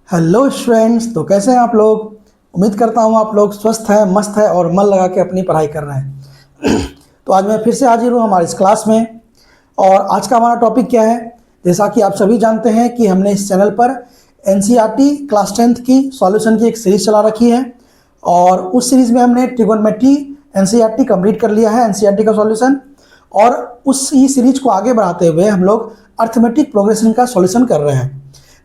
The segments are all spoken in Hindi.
हेलो स्टूडेंट्स, तो कैसे हैं आप लोग। उम्मीद करता हूँ आप लोग स्वस्थ हैं, मस्त है और मन लगा के अपनी पढ़ाई कर रहे हैं। तो आज मैं फिर से हाजिर हूँ हमारी इस क्लास में। और आज का हमारा टॉपिक क्या है, जैसा कि आप सभी जानते हैं कि हमने इस चैनल पर एनसीईआरटी क्लास 10th की सॉल्यूशन की एक सीरीज़ चला रखी है। और उस सीरीज़ में हमने ट्रिगोनोमेट्री एनसीईआरटी कंप्लीट कर लिया है, एनसीईआरटी का सॉल्यूशन। और उसी सीरीज को आगे बढ़ाते हुए हम लोग अर्थमेटिक प्रोग्रेशन का सॉल्यूशन कर रहे हैं।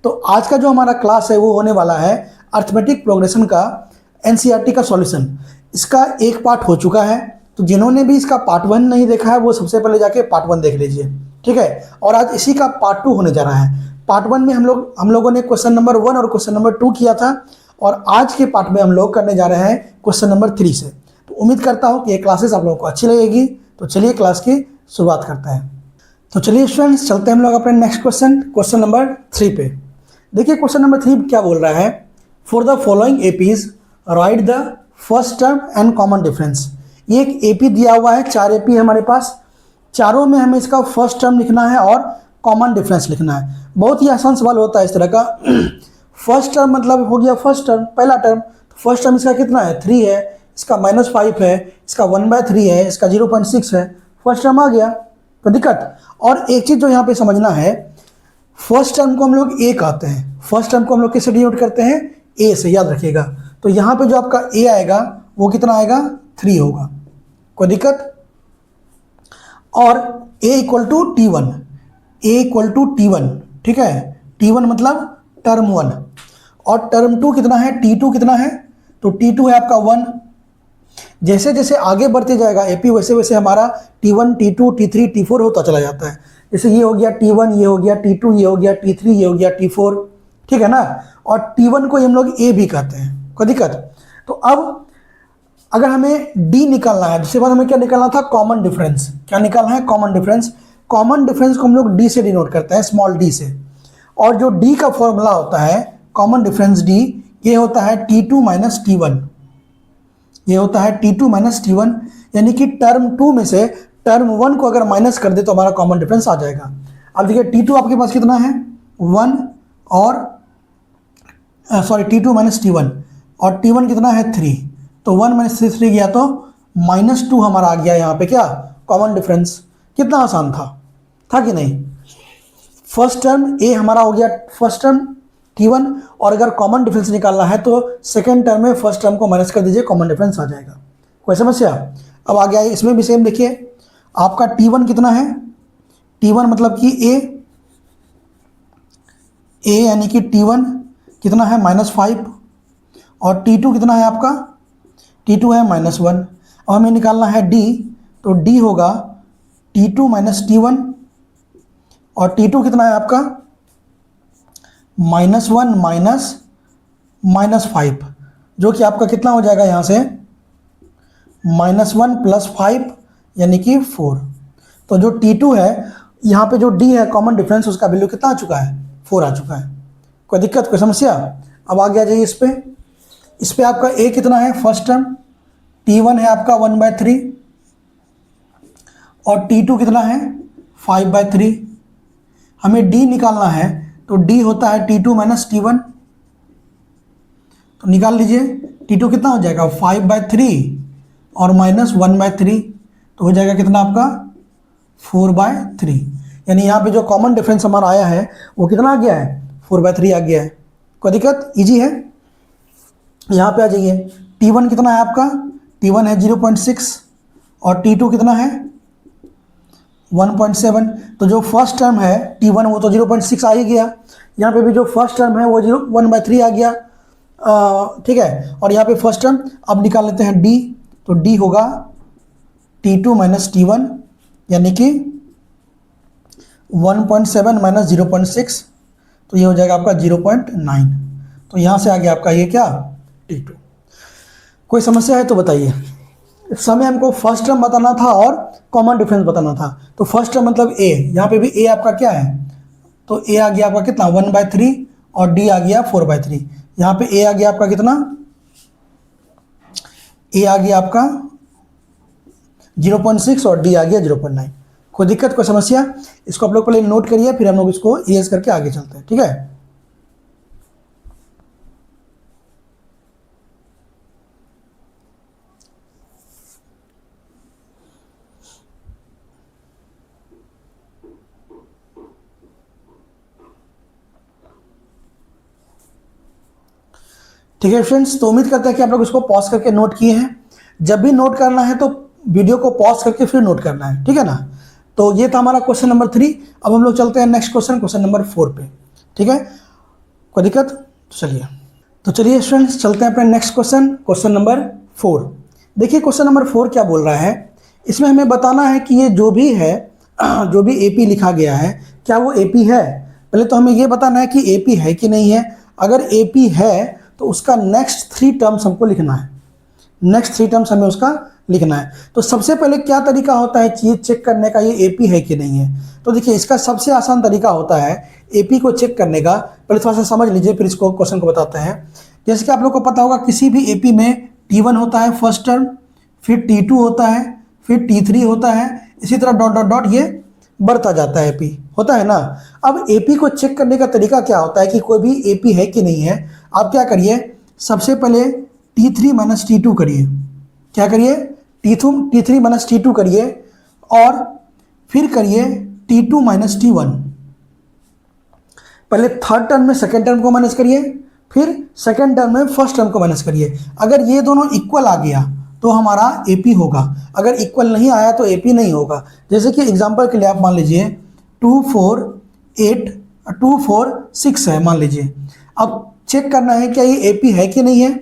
तो आज का जो हमारा क्लास है वो होने वाला है अर्थमेटिक प्रोग्रेशन का एनसीईआरटी का सॉल्यूशन। इसका एक पार्ट हो चुका है, तो जिन्होंने भी इसका पार्ट 1 नहीं देखा है वो सबसे पहले जाके पार्ट 1 देख लीजिए, ठीक है। और आज इसी का पार्ट 2 होने जा रहा है। पार्ट 1 में हम लोगों ने क्वेश्चन नंबर 1 और क्वेश्चन नंबर 2 किया था, और आज के पार्ट में हम लोग करने जा रहे हैं क्वेश्चन नंबर 3 से। तो उम्मीद करता हूँ कि ये क्लासेस आप लोगों को अच्छी लगेगी। तो चलिए क्लास की शुरुआत करते हैं। तो चलिए स्टूडेंट्स, चलते हैं हम लोग अपने नेक्स्ट क्वेश्चन नंबर 3 पे। देखिए क्वेश्चन नंबर 3 क्या बोल रहा है, for the following APs right the first term and common difference. ये एक एपी दिया हुआ है, 4 एपी है हमारे पास। चारों में हमें इसका फर्स्ट टर्म लिखना है और कॉमन डिफरेंस लिखना है। बहुत ही आसान सवाल होता है इस तरह का। फर्स्ट टर्म मतलब हो गया फर्स्ट टर्म, पहला टर्म। फर्स्ट टर्म इसका कितना है, 3 है। इसका -5 है, इसका 1/3 है, इसका 0.6 है। फर्स्ट टर्म आ गया, कोई दिक्कत। और एक चीज़ जो यहाँ पे समझना है, फर्स्ट टर्म को हम लोग ए कहते हैं। फर्स्ट टर्म को हम लोग किससे डिनोट करते हैं, ए से, याद रखिएगा। तो यहाँ पे जो आपका ए आएगा वो कितना आएगा, 3 होगा, कोई दिक्कत। और A equal to T1, A equal to T1, ठीक है। T1 मतलब टर्म 1, और टर्म 2 कितना है, T2 कितना है, तो T2 है आपका 1। जैसे जैसे आगे बढ़ते जाएगा एपी, वैसे वैसे हमारा T1 T2 T3 T4 होता चला जाता है। जैसे ये हो गया T1, ये हो गया T2, ये हो गया T3, ये हो गया T4, ठीक है ना। और T1 को हम लोग ए भी कहते हैं, कोई दिक्कत। तो अब अगर हमें डी निकालना है, दूसरी बात हमें क्या निकालना था, कॉमन डिफरेंस। क्या निकालना है, कॉमन डिफरेंस। कॉमन डिफरेंस को हम लोग डी से डिनोट करते हैं, स्मॉल डी से। और जो डी का फॉर्मूला होता है कॉमन डिफरेंस डी, ये होता है T2 माइनस T1। ये होता है T2 माइनस T1, यानी कि टर्म 2 में से टर्म 1 को अगर माइनस कर दे तो हमारा कॉमन डिफरेंस आ जाएगा। अब देखिए T2 आपके पास कितना है, 1, और सॉरी T2 माइनस T1, और T1 कितना है, 3। तो 1 माइनस 3 गया तो -2 हमारा आ गया यहाँ पे क्या, कॉमन डिफरेंस। कितना आसान था कि नहीं। फर्स्ट टर्म ए हमारा हो गया फर्स्ट टर्म T1, और अगर कॉमन डिफरेंस निकालना है तो सेकंड टर्म में फर्स्ट टर्म को माइनस कर दीजिए, कॉमन डिफरेंस आ जाएगा। कोई समस्या। अब आ गया है, इसमें भी सेम देखिए, आपका T1 कितना है, T1 मतलब कि ए यानी कि T1 कितना है, -5, और T2 कितना है आपका, T2 है -1। अब हमें निकालना है D, तो D होगा T2 माइनस T1, और T2 कितना है आपका, -1 माइनस -5, जो कि आपका कितना हो जाएगा यहाँ से, -1 + 5 यानी कि 4। तो जो T2 है, यहाँ पे जो D है कॉमन डिफरेंस, उसका वैल्यू कितना आ चुका है, 4 आ चुका है। कोई दिक्कत, कोई समस्या। अब आगे आ जाइए इस पे आपका A कितना है, फर्स्ट टर्म T1 है आपका 1/3, और T2 कितना है, 5/3। हमें D निकालना है, तो D होता है T2 माइनस T1। तो निकाल लीजिए, T2 कितना हो जाएगा, 5/3 और -1/3, तो हो जाएगा कितना आपका, 4/3। यानी यहाँ पे जो कॉमन डिफरेंस हमारा आया है वो कितना आ गया है, 4/3 आ गया है। कोई दिक्कत, इजी है। यहाँ पे आ जाइए, T1 कितना है आपका, T1 है 0.6, और T2 कितना है, 1.7। तो जो फर्स्ट टर्म है T1 वो तो 0.6 आ ही गया। यहाँ पे भी जो फर्स्ट टर्म है वो 1/3 आ गया, ठीक है। और यहाँ पे फर्स्ट टर्म अब निकाल लेते हैं D, तो D होगा T2 माइनस T1, यानी कि 1.7 माइनस 0.6, तो ये हो जाएगा आपका 0.9। तो यहाँ से आ गया आपका ये क्या, T2। कोई समस्या है तो बताइए। इस समय हमको फर्स्ट टर्म बताना था और कॉमन डिफरेंस बताना था। तो फर्स्ट टर्म मतलब A, यहाँ पे भी A आपका क्या है, तो A आ गया आपका कितना, 1/3, और D आ गया 4/3। यहाँ पे A आ गया आपका कितना, A आ गया आपका 0.6, और D आ गया 0.9। कोई दिक्कत, कोई समस्या। इसको आप लोग पहले नोट करिए, फिर हम लोग इसको इरेज करके आगे चलते हैं, ठीक है। ठीक है फ्रेंड्स, तो उम्मीद करते हैं कि आप लोग इसको पॉज करके नोट किए हैं। जब भी नोट करना है तो वीडियो को पॉज करके फिर नोट करना है, ठीक है ना। तो ये था हमारा क्वेश्चन नंबर 3। अब हम लोग चलते हैं नेक्स्ट क्वेश्चन नंबर 4 पे, ठीक है। कोई दिक्कत? तो चलिए स्टूडेंट्स चलते हैं अपने नेक्स्ट क्वेश्चन नंबर 4। देखिए क्वेश्चन नंबर 4 क्या बोल रहा है। इसमें हमें बताना है कि ये जो भी है, जो भी एपी लिखा गया है, क्या वो एपी है। पहले तो हमें ये बताना है कि एपी है कि नहीं है। अगर एपी है तो उसका नेक्स्ट 3 टर्म्स हमको लिखना है। नेक्स्ट 3 टर्म्स हमें उसका लिखना है। तो सबसे पहले क्या तरीका होता है ये चेक करने का, ये एपी है कि नहीं है। तो देखिए इसका सबसे आसान तरीका होता है एपी को चेक करने का। पहले थोड़ा सा समझ लीजिए, फिर इसको क्वेश्चन को बताते हैं। जैसे कि आप लोग को पता होगा किसी भी एपी में T1 होता है फर्स्ट टर्म, फिर T2 होता है, फिर T3 होता है, इसी तरह डॉट डॉट डॉट ये बढ़ता जाता है एपी, होता है ना। अब एपी को चेक करने का तरीका क्या होता है कि कोई भी एपी है कि नहीं है। आप क्या करिए, सबसे पहले T3 माइनस T2 करिए। क्या करिए? T3 माइनस T2 करिए और फिर करिए T2 माइनस T1। पहले थर्ड टर्म में सेकेंड टर्म को माइनस करिए, फिर सेकेंड टर्म में फर्स्ट टर्म को माइनस करिए। अगर ये दोनों इक्वल आ गया तो हमारा एपी होगा, अगर इक्वल नहीं आया तो एपी नहीं होगा। जैसे कि एग्जांपल के लिए आप मान लीजिए 2 4 8 2 4 6 है मान लीजिए। अब चेक करना है क्या ये एपी है कि नहीं है।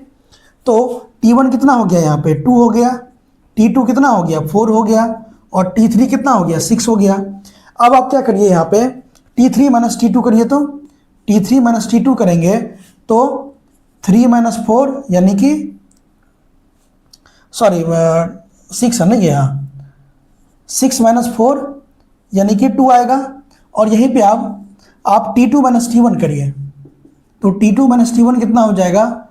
तो T1 कितना हो गया, यहाँ पे 2 हो गया, T2 कितना हो गया 4 हो गया, और T3 कितना हो गया 6 हो गया। अब आप क्या करिए, यहाँ पे T3 माइनस T2 करिए। तो T3 माइनस T2 करेंगे तो 3 माइनस 4 यानी कि 6 है ना ये, हाँ 6 माइनस 4 यानी कि 2 आएगा। और यहीं पे आप T2 माइनस T1 करिए तो T2 माइनस T1 कितना हो जाएगा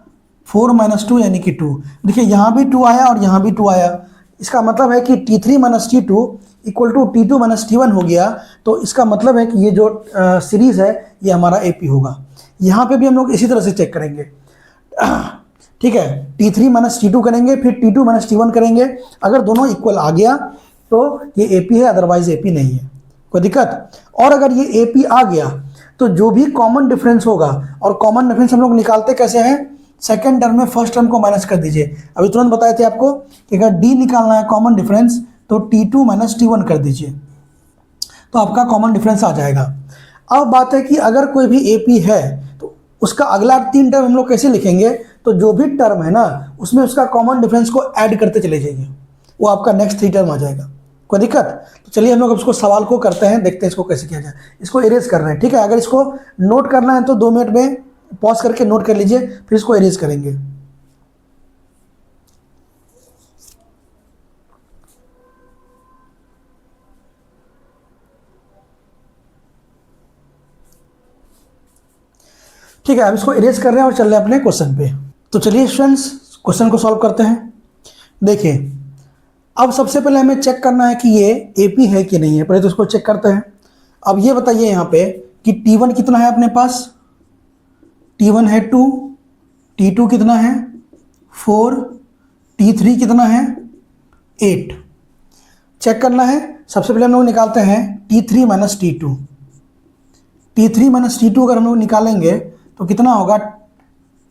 4 माइनस 2 यानी कि 2। देखिए यहाँ भी 2 आया और यहाँ भी 2 आया। इसका मतलब है कि T3 minus T2 equal to T2 minus T1 हो गया। तो इसका मतलब है कि ये जो सीरीज़ है ये हमारा एपी होगा। यहाँ पे भी हम लोग इसी तरह से चेक करेंगे, ठीक है। T3 माइनस T2 करेंगे, फिर T2 माइनस T1 करेंगे। अगर दोनों इक्वल आ गया तो ये एपी है, अदरवाइज एपी नहीं है। कोई दिक्कत? और अगर ये एपी आ गया तो जो भी कॉमन डिफरेंस होगा, और कॉमन डिफरेंस हम लोग निकालते कैसे हैं, सेकेंड टर्म में फर्स्ट टर्म को माइनस कर दीजिए। अभी तुरंत बताए थे आपको कि अगर डी निकालना है कॉमन डिफरेंस तो T2 माइनस T1 कर दीजिए, तो आपका कॉमन डिफरेंस आ जाएगा। अब बात है कि अगर कोई भी एपी है तो उसका अगला 3 टर्म हम लोग कैसे लिखेंगे। तो जो भी टर्म है ना उसमें उसका कॉमन डिफरेंस को ऐड करते चले जाइए, वो आपका नेक्स्ट 3 टर्म आ जाएगा। कोई दिक्कत? तो चलिए हम लोग इसको सवाल को करते हैं, देखते हैं इसको कैसे किया जाए। इसको इरेज कर रहे हैं, ठीक है। अगर इसको नोट करना है तो 2 मिनट में पॉज करके नोट कर लीजिए, फिर इसको इरेज करेंगे। ठीक है, अब इसको इरेज कर रहे हैं और चल रहे हैं अपने क्वेश्चन पे। तो चलिए स्टूडेंट्स क्वेश्चन को सॉल्व करते हैं। देखिए अब सबसे पहले हमें चेक करना है कि ये एपी है कि नहीं है। पहले तो इसको चेक करते हैं। अब ये बताइए यहाँ पे कि T1 कितना है अपने पास, T1 है 2, T2 कितना है 4, T3 कितना है 8। चेक करना है। सबसे पहले हम लोग निकालते हैं T3 minus T2। T3 minus T2 अगर हम लोग निकालेंगे तो कितना होगा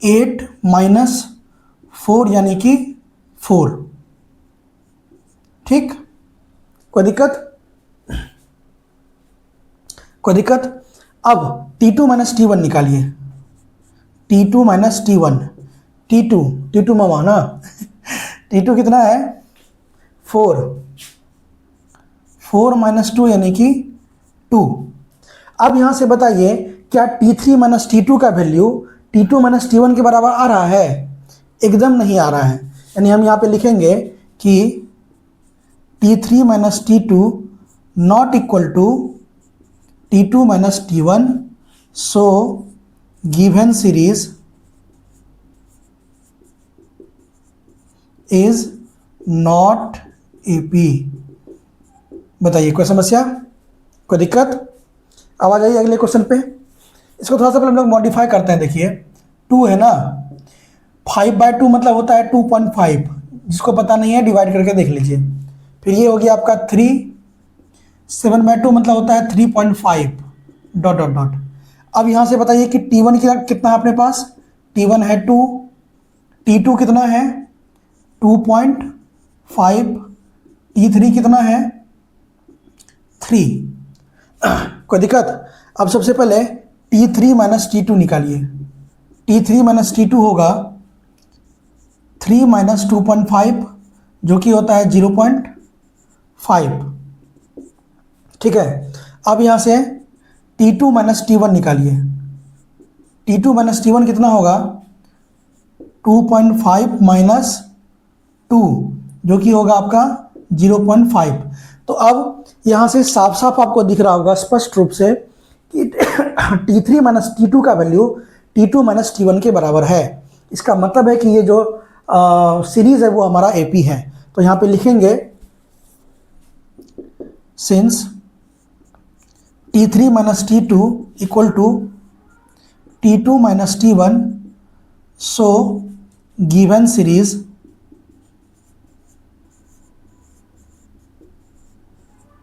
8 माइनस 4 यानी कि 4। ठीक, कोई दिक्कत? कोई दिक्कत? अब T2 माइनस T1 निकालिए। T2 माइनस T1, T2 मामा ना T2 कितना है 4 माइनस 2 यानी कि 2। अब यहाँ से बताइए क्या T3 माइनस T2 का वैल्यू T2 माइनस T1 के बराबर आ रहा है? एकदम नहीं आ रहा है। यानी हम यहाँ पे लिखेंगे कि T3 minus T2 not equal to T2 minus T1, so given series is not AP. बताइए कोई समस्या, कोई दिक्कत? अब आ जाइए अगले क्वेश्चन पे। इसको थोड़ा सा पहले हम लोग मॉडिफाई करते हैं। देखिए 2 है ना, 5/2 मतलब होता है 2.5। जिसको पता नहीं है डिवाइड करके देख लीजिए। फिर ये हो गया आपका 3, 7/2 मतलब होता है 3.5 डॉट डॉट डॉट। अब यहाँ से बताइए कि T1 कितना है अपने पास। T1 है 2, T2 कितना है 2.5, T3 कितना है 3। कोई दिक्कत? अब सबसे पहले T3 माइनस T2 निकालिए। T3 माइनस T2 होगा 3 माइनस 2.5 जो कि होता है 0.5। ठीक है, अब यहाँ से T2 माइनस T1 निकालिए। T2 माइनस T1 कितना होगा 2.5 माइनस 2 जो कि होगा आपका 0.5। तो अब यहाँ से साफ साफ आपको दिख रहा होगा स्पष्ट रूप से कि T3 माइनस T2 का वैल्यू T2 माइनस T1 के बराबर है। इसका मतलब है कि ये जो सीरीज है वो हमारा AP है। तो यहाँ पे लिखेंगे since T3 minus T2 equal to T2 minus T1 so given series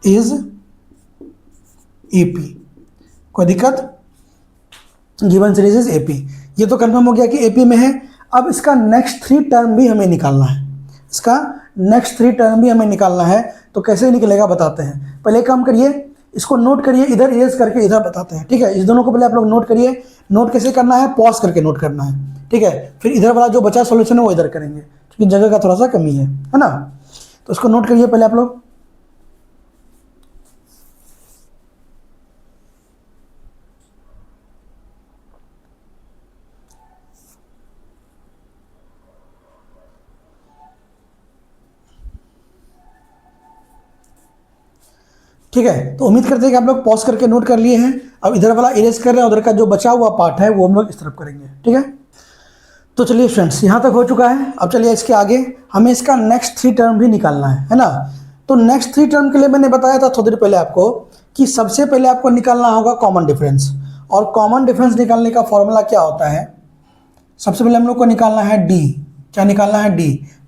is AP। कोई दिक्कत? Given series is AP। ये तो कंफर्म हो गया कि AP में है। अब इसका नेक्स्ट 3 टर्म भी हमें निकालना है। इसका नेक्स्ट 3 टर्म भी हमें निकालना है। तो कैसे निकलेगा बताते हैं। पहले काम करिए, इसको नोट करिए, इधर इरेज करके इधर बताते हैं। ठीक है, इस दोनों को पहले आप लोग नोट करिए। नोट कैसे करना है? पॉज करके नोट करना है। ठीक है, फिर इधर वाला जो बचा सॉल्यूशन है वो इधर करेंगे क्योंकि जगह का थोड़ा सा कमी है ना। तो इसको नोट करिए पहले आप लोग। ठीक है, तो उम्मीद करते हैं कि आप लोग पॉज करके नोट कर लिए हैं। अब इधर वाला इरेज कर रहे हैं, उधर का जो बचा हुआ पार्ट है वो हम लोग इस तरफ करेंगे। ठीक है, तो चलिए फ्रेंड्स, यहाँ तक हो चुका है। अब चलिए इसके आगे हमें इसका नेक्स्ट 3 टर्म भी निकालना है ना। तो नेक्स्ट 3 टर्म के लिए मैंने बताया था थोड़ी देर पहले आपको कि सबसे पहले आपको निकालना होगा कॉमन डिफरेंस। और कॉमन डिफरेंस निकालने का फॉर्मूला क्या होता है? सबसे पहले हम लोग को निकालना है D। क्या निकालना है?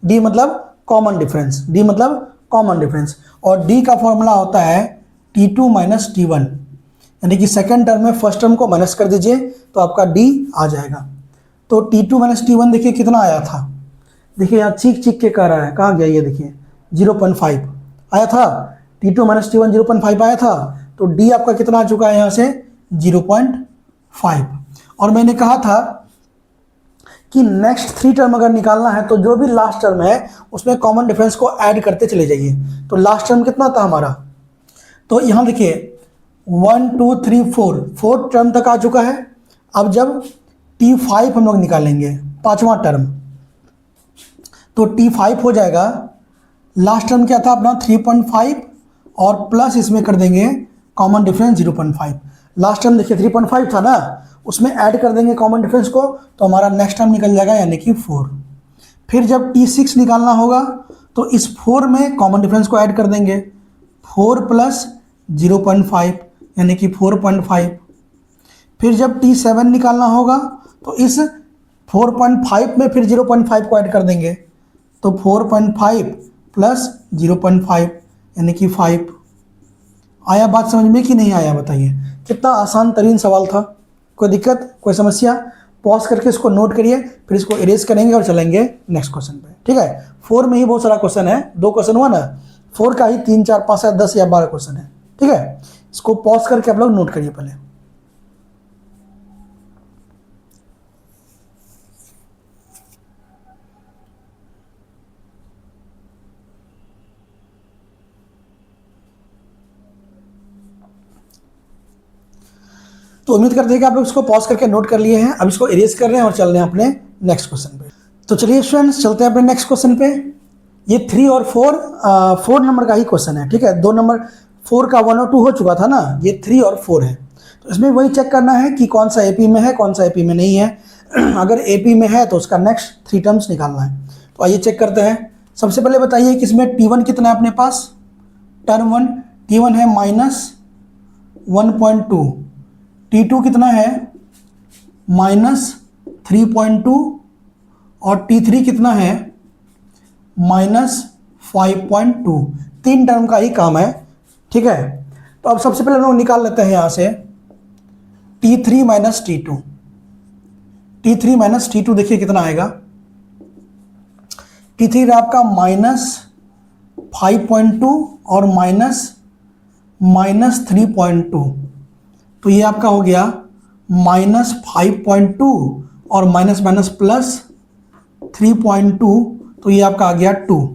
D मतलब कॉमन डिफरेंस। D मतलब कॉमन डिफरेंस। और D का फॉर्मूला होता है T2 माइनस T1, यानी कि सेकेंड टर्म में फर्स्ट टर्म को माइनस कर दीजिए तो आपका D आ जाएगा। तो T2 माइनस T1 देखिए कितना आया था। देखिए यहाँ चीख चीख के कह रहा है, कहाँ गया ये? देखिए 0.5 आया था। T2 माइनस T1 0.5 आया था। तो D आपका कितना आ चुका है यहाँ से? 0.5। और मैंने कहा था कि नेक्स्ट 3 टर्म अगर निकालना है तो जो भी लास्ट टर्म है उसमें कॉमन डिफरेंस को ऐड करते चले जाइए। तो लास्ट टर्म कितना था हमारा? तो यहाँ देखिए 1 2 3 4 4 टर्म तक आ चुका है। अब जब T5 हम लोग निकालेंगे, 5वां टर्म, तो T5 हो जाएगा। लास्ट टर्म क्या था अपना? 3.5 और प्लस इसमें कर देंगे कॉमन डिफरेंस 0.5। लास्ट टर्म देखिए 3.5 था ना, उसमें ऐड कर देंगे कॉमन डिफरेंस को तो हमारा नेक्स्ट टर्म निकल जाएगा यानी कि 4। फिर जब T6 निकालना होगा तो इस 4 में कॉमन डिफरेंस को ऐड कर देंगे, 4 प्लस 0.5 यानी कि 4.5। फिर जब T7 निकालना होगा तो इस 4.5 में फिर 0.5 को ऐड कर देंगे, तो 4.5 प्लस 0.5 यानी कि 5। आया बात समझ में कि नहीं आया बताइए? कितना आसान तरीन सवाल था। कोई दिक्कत, कोई समस्या? पॉज करके इसको नोट करिए, फिर इसको इरेज करेंगे और चलेंगे नेक्स्ट क्वेश्चन पे। ठीक है, 4 में ही बहुत सारा क्वेश्चन है, 2 क्वेश्चन हुआ ना, 4 का ही 3 4 5 7 10 या 12 क्वेश्चन है। ठीक है, इसको पॉज करके आप लोग नोट करिए पहले। तो उम्मीद करते हैं कि आप लोग इसको पॉज करके नोट कर लिए हैं। अब इसको इरेज कर रहे हैं और चल रहे हैं अपने नेक्स्ट क्वेश्चन पे। तो चलिए फ्रेंड्स, चलते हैं अपने नेक्स्ट क्वेश्चन पे। ये 3 और 4 नंबर का ही क्वेश्चन है। ठीक है, 2 नंबर 4 का 1 और 2 हो चुका था ना, ये 3 और 4 है। तो इसमें वही चेक करना है कि कौन सा AP में है, कौन सा AP में नहीं है। अगर AP में है तो उसका नेक्स्ट 3 टर्म्स निकालना है। तो आइए चेक करते हैं। सबसे पहले बताइए कि इसमें T1 कितना है अपने पास? टर्म 1 T1 है -1.2। T2 कितना है? -3.2। और T3 कितना है? -5.2। 3 टर्म का ही काम है। ठीक है, तो अब सबसे पहले हम लोग निकाल लेते हैं यहाँ से T3 minus T2। T3 minus T2 देखिए कितना आएगा? T3 रहा आपका -5.2 और -3.2, तो ये आपका हो गया -5.2 और माइनस प्लस 3.2, तो ये आपका आ गया 2।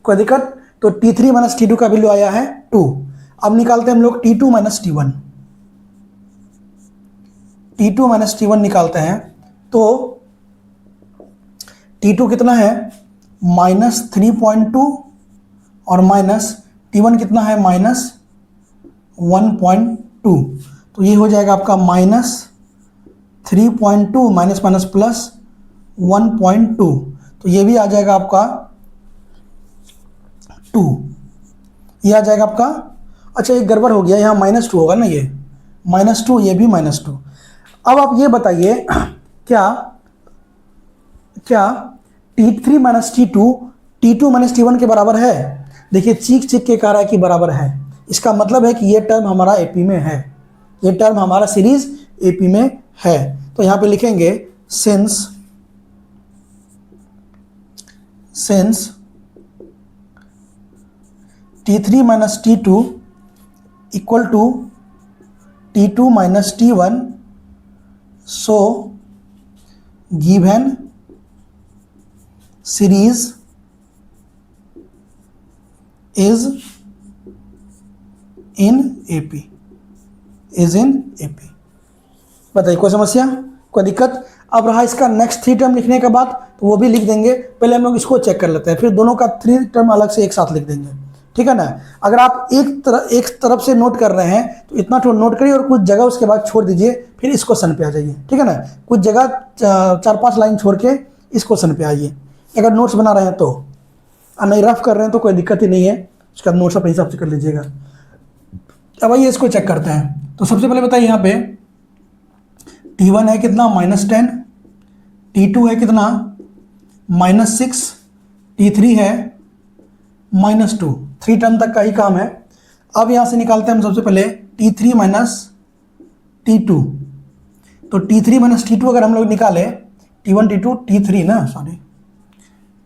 कोई दिक्कत? तो T3 माइनस T2 का वैल्यू आया है 2। अब निकालते हैं हम लोग T2 minus T1। T2 minus T1 निकालते हैं तो T2 कितना है -3.2 और माइनस T1 कितना है -1.2, तो ये हो जाएगा आपका -3.2 माइनस प्लस 1.2, तो ये भी आ जाएगा आपका 2, ये आ जाएगा आपका। अच्छा एक गड़बड़ हो गया, यहाँ -2 होगा ना, ये -2, ये भी -2। अब आप ये बताइए क्या T3 minus T2 minus T1 के बराबर है? देखिए चीख के कह रहा है कि बराबर है, इसका मतलब है कि ये टर्म हमारा एपी में है, ये टर्म हमारा सीरीज एपी में है। तो यहाँ पे लिखेंगे since T3 minus T2 equal to T2 minus T1, so given series is in AP, बताइए कोई समस्या, कोई दिक्कत? अब रहा इसका नेक्स्ट 3 टर्म लिखने के बाद, तो वो भी लिख देंगे। पहले हम लोग इसको चेक कर लेते हैं, फिर दोनों का 3 टर्म अलग से एक साथ लिख देंगे, ठीक है ना। अगर आप एक तरफ से नोट कर रहे हैं तो इतना तो नोट करिए और कुछ जगह उसके बाद छोड़ दीजिए, फिर इस क्वेश्चन पे आ जाइए, ठीक है ना। कुछ जगह 4-5 लाइन छोड़ के इस क्वेश्चन पे आइए, अगर नोट्स बना रहे हैं तो। नहीं रफ कर रहे हैं तो कोई दिक्कत ही नहीं है, उसका नोट्स अपने हिसाब से कर लीजिएगा। अब आइए इसको चेक करते हैं। तो सबसे पहले बताइए यहाँ पे T1 है कितना -10, T2 है कितना -6, T3 है -2, 3 टर्म तक का ही काम है। अब यहाँ से निकालते हैं हम सबसे पहले T3 माइनस T2। तो T3 माइनस T2 अगर हम लोग निकाले, T1 T2 T3 ना, सॉरी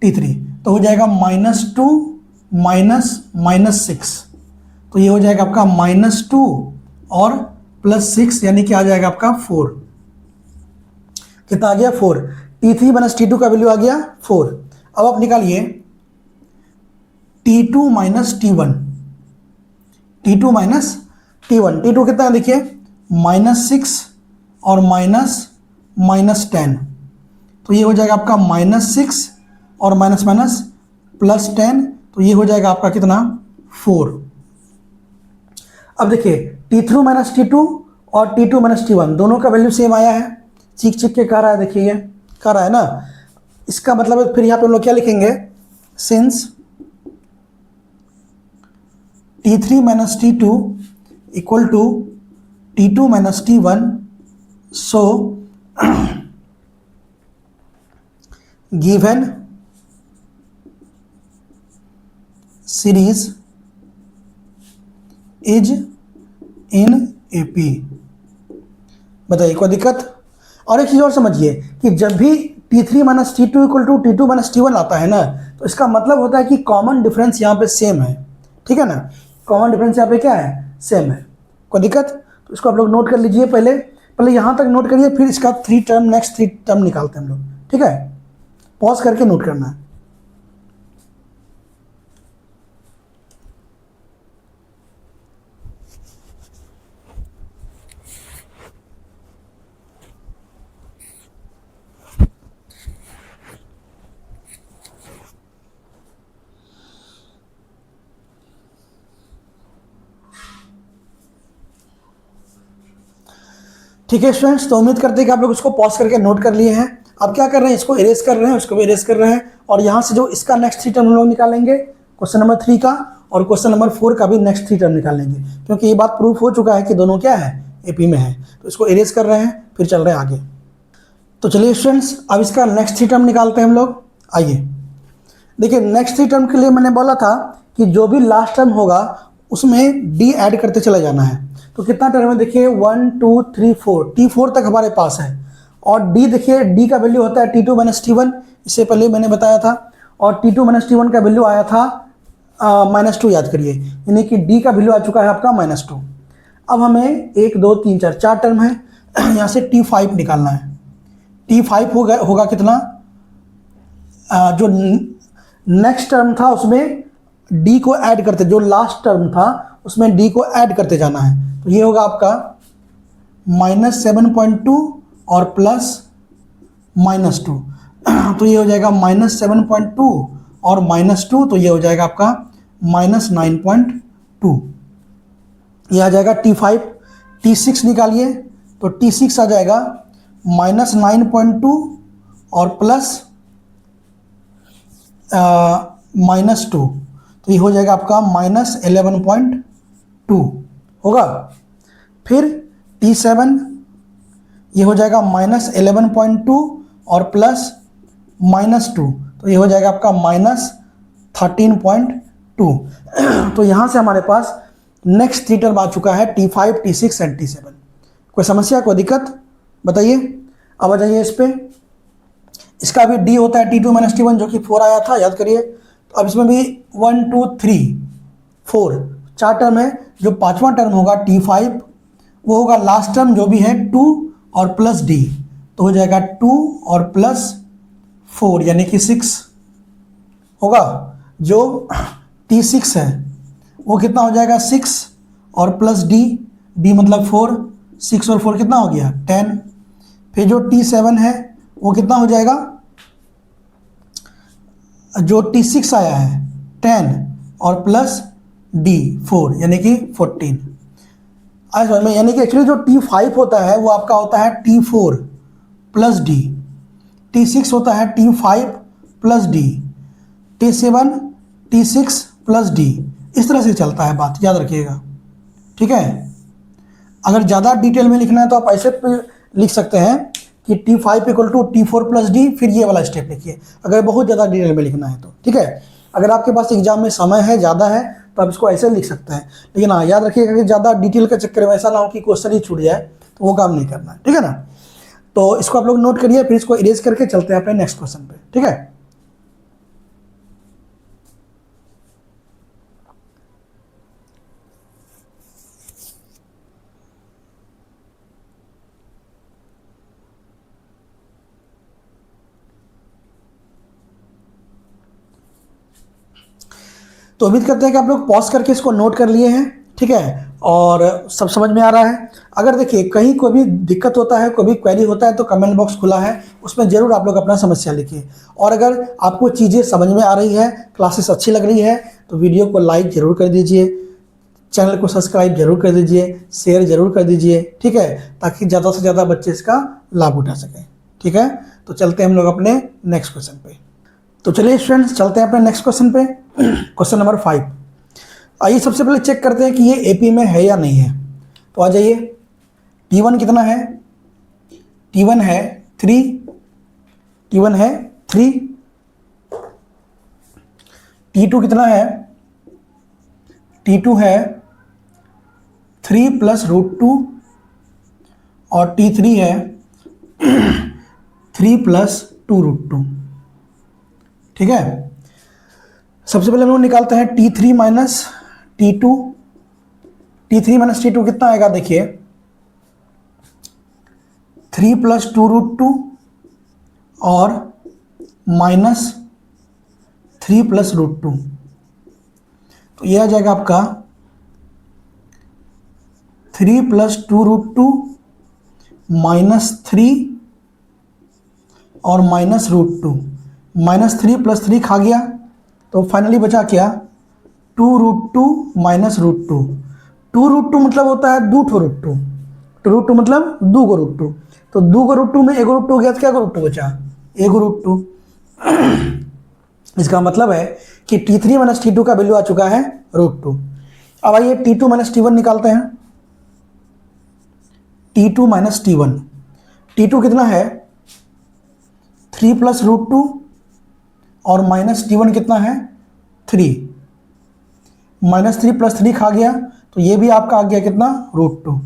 T3, तो हो जाएगा -2 -6, तो ये हो जाएगा आपका -2 और +6, यानी कि आ जाएगा आपका 4। कितना आ गया? 4। T3 माइनस T2 का वैल्यू आ गया 4। अब आप निकालिए T2 minus T1, T2 minus T1। T2 कितना है देखिए -6 और -10, तो ये हो जाएगा आपका -6 और +10, तो ये हो जाएगा आपका कितना 4। अब देखिए T3 माइनस T2 और T2 माइनस T1 दोनों का वैल्यू सेम आया है, चीख के कह रहा है, देखिए ये कह रहा है ना। इसका मतलब है फिर यहाँ पे हम लोग क्या लिखेंगे, since T3 minus T2 equal to T2 minus T1, so given series is in AP. बताइए कोई दिक्कत? और एक चीज़ और समझिए कि जब भी T3 minus T2 equal to T2 minus T1 आता है ना, तो इसका मतलब होता है कि कॉमन डिफरेंस यहाँ पे सेम है, ठीक है ना। कॉमन डिफरेंस यहाँ पे क्या है? सेम है। कोई दिक्कत? तो इसको आप लोग नोट कर लीजिए, पहले यहाँ तक नोट करिए, फिर इसका नेक्स्ट 3 टर्म निकालते हैं हम लोग, ठीक है। पॉज करके नोट करना है। ठीक है स्टूडेंट्स, तो उम्मीद करते हैं कि आप लोग इसको पॉज करके नोट कर लिए हैं। अब क्या कर रहे हैं, इसको इरेज कर रहे हैं, उसको भी इरेज कर रहे हैं, और यहाँ से जो इसका नेक्स्ट 3 टर्म हम लोग निकालेंगे क्वेश्चन नंबर 3 का, और क्वेश्चन नंबर 4 का भी नेक्स्ट 3 टर्म निकालेंगे, क्योंकि ये बात प्रूफ हो चुका है कि दोनों क्या है, एपी में है। तो इसको इरेज कर रहे हैं, फिर चल रहे हैं आगे। तो चलिए स्टूडेंट्स, अब इसका नेक्स्ट 3 टर्म निकालते हैं हम लोग। आइए देखिए, नेक्स्ट 3 टर्म के लिए मैंने बोला था कि जो भी लास्ट टर्म होगा उसमें डी ऐड करते चला जाना है। तो कितना टर्म है देखिए, 1 2 3 4, T4 तक हमारे पास है। और डी देखिए, डी का वैल्यू होता है T2 माइनस T1, इससे पहले मैंने बताया था। और T2 माइनस T1 का वैल्यू आया था -2, याद करिए, यानी कि D का वैल्यू आ चुका है आपका -2। अब हमें 1 2 3 4 4 टर्म है, यहाँ से T5 निकालना है। T5 होगा कितना, जो नेक्स्ट टर्म था उसमें D को ऐड करते, जो लास्ट टर्म था उसमें D को ऐड करते जाना है। तो ये होगा आपका -7.2 और प्लस -2, तो ये हो जाएगा -7.2 और -2, तो ये हो जाएगा आपका -9.2। ये आ जाएगा T5। T6 निकालिए, तो T6 आ जाएगा -9.2 और प्लस -2, तो ये हो जाएगा आपका -11.2 होगा। फिर T7 ये हो जाएगा -11.2 और प्लस -2, तो ये हो जाएगा आपका -13.2। तो यहाँ से हमारे पास नेक्स्ट 3 टर्म आ चुका है, T5, T6 एंड T7। कोई समस्या, कोई दिक्कत बताइए। अब आ जाइए इस पे, इसका भी D होता है T2 माइनस T1 जो कि 4 आया था, याद करिए। तो अब इसमें भी 1 2 3 4 4 टर्म है। जो 5वां टर्म होगा T5 वो होगा लास्ट टर्म जो भी है 2 और प्लस D, तो हो जाएगा 2 और प्लस 4 यानी कि 6 होगा। जो T6 है वो कितना हो जाएगा 6 और प्लस D, D मतलब 4, 6 और 4 कितना हो गया 10। फिर जो T7 है वो कितना हो जाएगा, जो T6 आया है 10 और प्लस D 4 यानी कि 14। आज समझ में, यानी कि एक्चुअली जो T5 होता है वो आपका होता है T4 प्लस D, T6 होता है T5 plus D, T7 T6 plus D, इस तरह से चलता है बात, याद रखिएगा, ठीक है। अगर ज़्यादा डिटेल में लिखना है तो आप ऐसे लिख सकते हैं कि T5 equal to T4 plus D, फिर ये वाला स्टेप लिखिए, अगर बहुत ज़्यादा डिटेल में लिखना है तो, ठीक है। अगर आपके पास एग्जाम में समय है, ज़्यादा है, तो आप इसको ऐसे लिख सकते हैं। लेकिन हाँ, याद रखिएगा कि ज़्यादा डिटेल का चक्कर में ऐसा ना हो कि क्वेश्चन ही छूट जाए, तो वो काम नहीं करना है, ठीक है ना। तो इसको आप लोग नोट करिए, फिर इसको इरेज करके चलते हैं अपने नेक्स्ट क्वेश्चन पे, ठीक है। तो उम्मीद करते हैं कि आप लोग पॉज करके इसको नोट कर लिए हैं, ठीक है, और सब समझ में आ रहा है। अगर देखिए कहीं कोई भी दिक्कत होता है, कोई भी क्वेरी होता है, तो कमेंट बॉक्स खुला है, उसमें ज़रूर आप लोग अपना समस्या लिखिए। और अगर आपको चीज़ें समझ में आ रही है, क्लासेस अच्छी लग रही है, तो वीडियो को लाइक ज़रूर कर दीजिए, चैनल को सब्सक्राइब जरूर कर दीजिए, शेयर जरूर कर दीजिए, ठीक है, ताकि ज़्यादा से ज़्यादा बच्चे इसका लाभ उठा सकें, ठीक है। तो चलते हैं हम लोग अपने नेक्स्ट क्वेश्चन पे। तो चलिए स्टूडेंट्स, चलते हैं अपने नेक्स्ट क्वेश्चन पे। Question number 5। आइए सबसे पहले चेक करते हैं कि ये एपी में है या नहीं है। तो आ जाइए, T1 कितना है, T1 है 3, T1 है 3, T2 कितना है, T2 है 3 प्लस √2 और T3 है 3 प्लस 2√2, ठीक है। सबसे पहले हम लोग निकालते हैं T3 minus T2। T3 minus T2 कितना आएगा, देखिए 3 प्लस 2√2 और माइनस 3 प्लस √2, तो यह आ जाएगा आपका 3 प्लस 2√2 माइनस 3 और माइनस √2, माइनस 3 प्लस 3 खा गया, तो फाइनली बचा क्या 2√2 माइनस √2। 2√2 मतलब होता है 2 ठो √2, 2√2 मतलब 2 गो √2, तो 2 गो √2 में 1 गो √2 गया तो क्या गो √2 बचा, 1 गो √2। इसका मतलब है कि T3 माइनस T2 का वैल्यू आ चुका है √2। अब आइए T2 माइनस T1 निकालते हैं। T2 माइनस T1, T2 कितना है 3 प्लस √2 और माइनस T1 कितना है 3, माइनस 3 प्लस 3 खा गया, तो ये भी आपका आ गया कितना √2।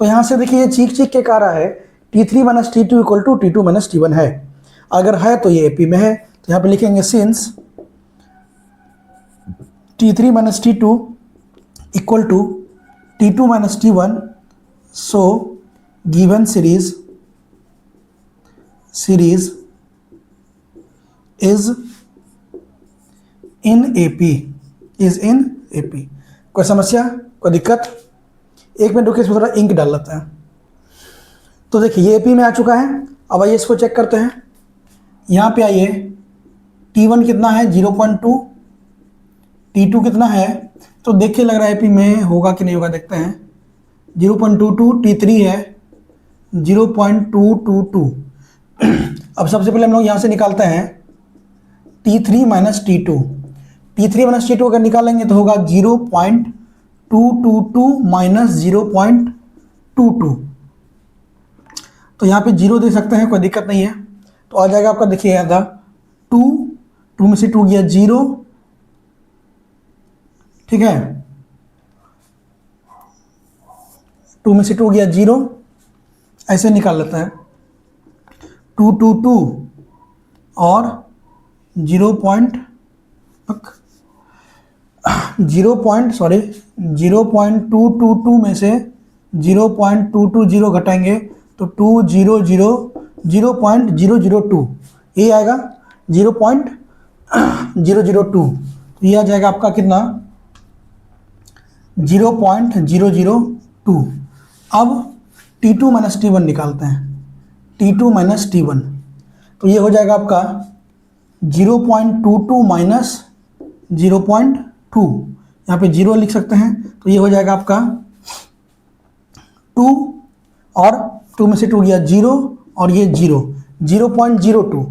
तो यहाँ से देखिए ये चीख चीख के कह रहा है T3 minus T2 equal to T2 minus T1 है। अगर है तो ये एपी में है, तो यहाँ पे लिखेंगे since T3 minus T2 equal to T2 minus T1. So given series is in AP। कोई समस्या, कोई दिक्कत? एक मिनट रुकिए, इसमें थोड़ा इंक डाल लेते हैं। तो देखिए ये AP में आ चुका है। अब आइए इसको चेक करते हैं। यहाँ पे आइए, T1 कितना है 0.2, T2 कितना है, तो देखिए लग रहा है AP में होगा कि नहीं होगा, देखते हैं। 0.22, T3 है 0.222। अब सबसे पहले हम लोग यहाँ से निकालते हैं T3 minus T2। T3 minus T2 अगर निकालेंगे तो होगा 0.222 माइनस 0.22। तो यहाँ पे 0 दे सकते हैं, कोई दिक्कत नहीं है। तो आ जाएगा आपका, देखिए यहाँ था 2 में से 2 गया 0, ठीक है। 2 में से 2 गया 0, ऐसे निकाल लेते हैं। 222 और 0.222 में से 0.220 घटाएंगे तो 0.002 ये आएगा 0.002। तो ये आ जाएगा आपका कितना 0.002। अब T2 माइनस T1 निकालते हैं। T2 माइनस T1 तो ये हो जाएगा आपका 0.22 माइनस 0.2, यहाँ पे 0 लिख सकते हैं। तो ये हो जाएगा आपका 2 और 2 में से 2 गया 0 और ये 0.02।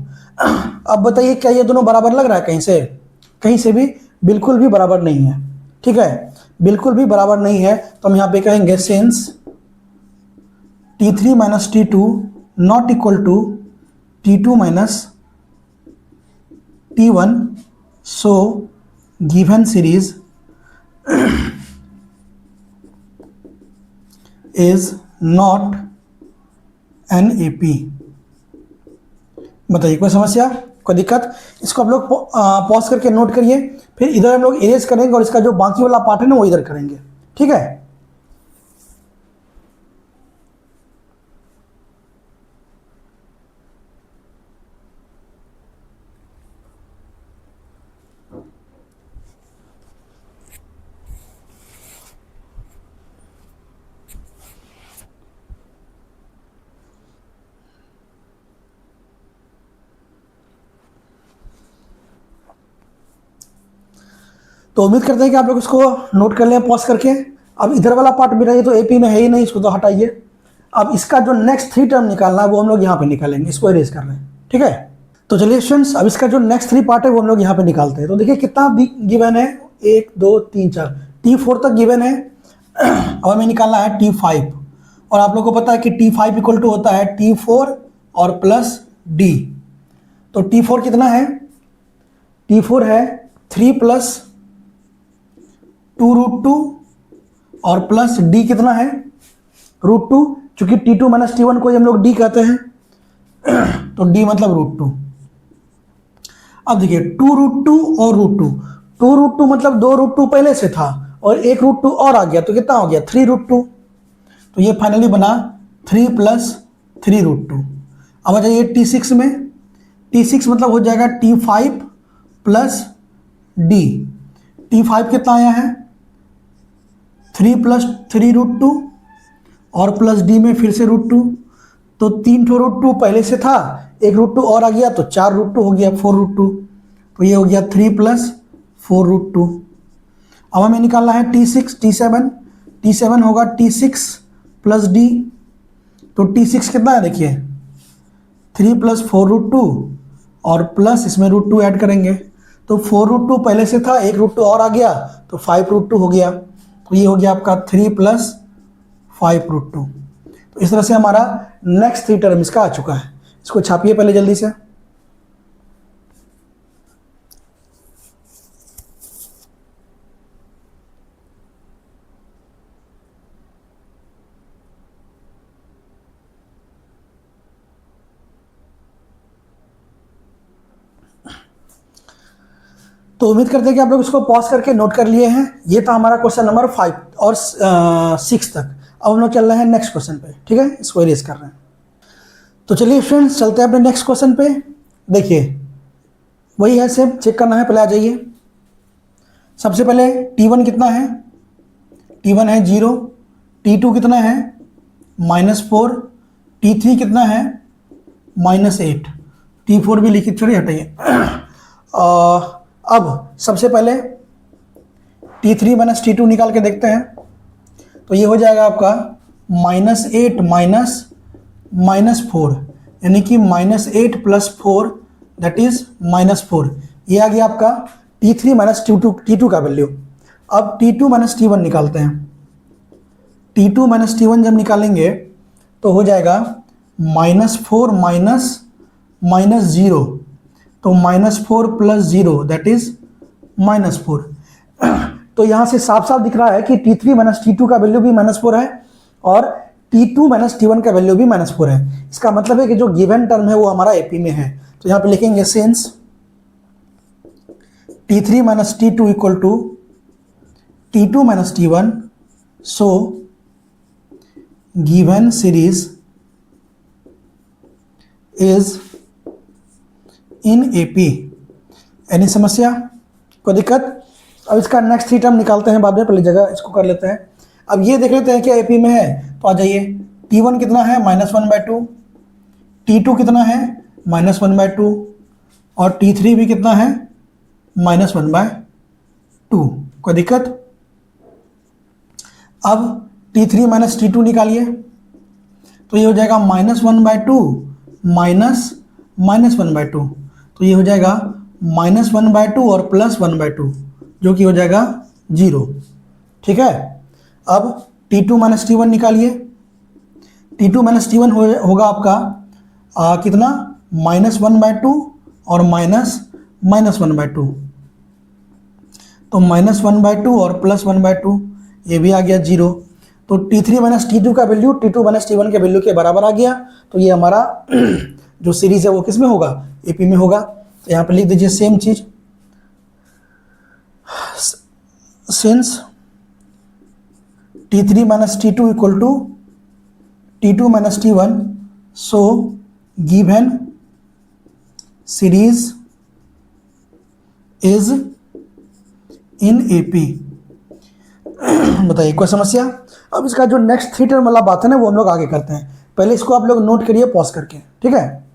अब बताइए क्या ये दोनों बराबर लग रहा है? कहीं से भी बिल्कुल भी बराबर नहीं है, ठीक है, बिल्कुल भी बराबर नहीं है। तो हम यहाँ पे कहेंगे since T3 minus T2 not equal to T2 minus T1, so given series is not an AP। बताइए कोई समस्या, कोई दिक्कत? इसको आप लोग पॉज करके नोट करिए, फिर इधर हम लोग इरेज करेंगे और इसका जो बाकी वाला पार्ट है ना वो इधर करेंगे, ठीक है। तो उम्मीद करते हैं कि आप लोग इसको नोट कर लें पॉज करके। अब इधर वाला पार्ट भी रहिए तो AP में है ही नहीं, इसको तो हटाइए। अब इसका जो नेक्स्ट 3 टर्म निकालना है वो हम लोग यहाँ पे निकालेंगे, इसको इरेज कर रहे हैं, ठीक है। तो चलिए स्टूडेंट्स, अब इसका जो नेक्स्ट 3 पार्ट है वो हम लोग यहाँ पे निकालते हैं। तो देखिए कितना गिवन है, 1 2 3 4 T4 तक गिवन है। अब हमें निकालना है T5, और आप लोग को पता है कि T5 इक्वल टू होता है T4 और प्लस D। तो T4 कितना है? T4 है 3 प्लस 2√2 और प्लस D कितना है? √2। चूंकि T2 माइनस T1 को हम लोग D कहते हैं, तो D मतलब √2। अब देखिए 2√2 और √2, 2√2 मतलब 2√2 पहले से था और एक √2 और आ गया, तो कितना हो गया 3√2। तो ये फाइनली बना 3 प्लस 3√2। अब आ जाइए T6 में। T6 मतलब हो जाएगा T5 प्लस D। T5 कितना आया है? 3 प्लस 3√2 और प्लस D में फिर से √2, तो 3 √2 पहले से था, एक √2 और आ गया तो 4 √2 हो गया, 4√2। तो ये हो गया 3 प्लस 4√2। अब हमें निकालना है T6 T7। T7 होगा T6 प्लस D। तो T6 कितना है देखिए 3 प्लस 4√2 और प्लस इसमें √2 ऐड करेंगे, तो 4√2 पहले से था, एक √2 और आ गया तो 5√2 हो गया। तो ये हो गया आपका 3 प्लस 5√2। तो इस तरह से हमारा नेक्स्ट 3 टर्म इसका आ चुका है। इसको छापिए पहले जल्दी से। तो उम्मीद करते हैं कि आप लोग इसको पॉज करके नोट कर लिए हैं। ये था हमारा क्वेश्चन नंबर 5 और 6 तक। अब हम लोग चल रहे हैं नेक्स्ट क्वेश्चन पे, ठीक है, इसको इरेज कर रहे हैं। तो चलिए फ्रेंड्स चलते हैं अपने नेक्स्ट क्वेश्चन पे। देखिए वही है, सेम चेक करना है। पहले आ जाइए, सबसे पहले T1 कितना है, T1 है 0, T2 कितना है -4, T3 कितना है -8, T4 भी लिखित छोड़िए, हटाइए। अब सबसे पहले T3 - T2 निकाल के देखते हैं। तो ये हो जाएगा आपका -8 -4, यानी कि -8 + 4 दैट इज -4। ये आ गया आपका T3 - T2 का वैल्यू। अब T2 - T1 निकालते हैं। T2 - T1 जब निकालेंगे तो हो जाएगा -4 -0, तो -4 + 0 दैट इज -4। तो यहाँ से साफ साफ दिख रहा है कि T3 - T2 का वैल्यू भी -4 है और T2 - T1 का वैल्यू भी -4 है। इसका मतलब है कि जो गिवन टर्म है वो हमारा एपी में है। तो यहाँ पे लिखेंगे since T3 - T2 equal to T2 - T1, so given series is in AP. Any समस्या, कोई दिक्कत? अब इसका नेक्स्ट 3 टर्म निकालते हैं बाद में, पहली जगह इसको कर लेते हैं। अब ये देख लेते हैं क्या एपी में है। तो आ जाइए, T1 कितना है -1/2, T2 कितना है -1/2 और T3 भी कितना है -1/2। कोई दिक्कत? अब T3 - T2 निकालिए, तो ये हो जाएगा -1/2 -1/2, तो ये हो जाएगा -1/2 और +1/2, जो कि हो जाएगा 0। ठीक है। अब T2 - T1 निकालिए। T2 - T1 होगा आपका कितना -1/2 और -1/2, तो -1/2 और +1/2, ये भी आ गया 0। तो T3 - T2 का वैल्यू T2 - T1 के वैल्यू के बराबर आ गया। तो ये हमारा जो सीरीज है वो किस में होगा, एपी में होगा। तो यहाँ पे लिख दीजिए सेम चीज, since T3 - T2 equal to T2 - T1, so given series is in AP. बताइए कोई समस्या? अब इसका जो नेक्स्ट 3 टर्म वाला बात है ना, वो हम लोग आगे करते हैं। पहले इसको आप लोग नोट करिए पॉज करके, ठीक है।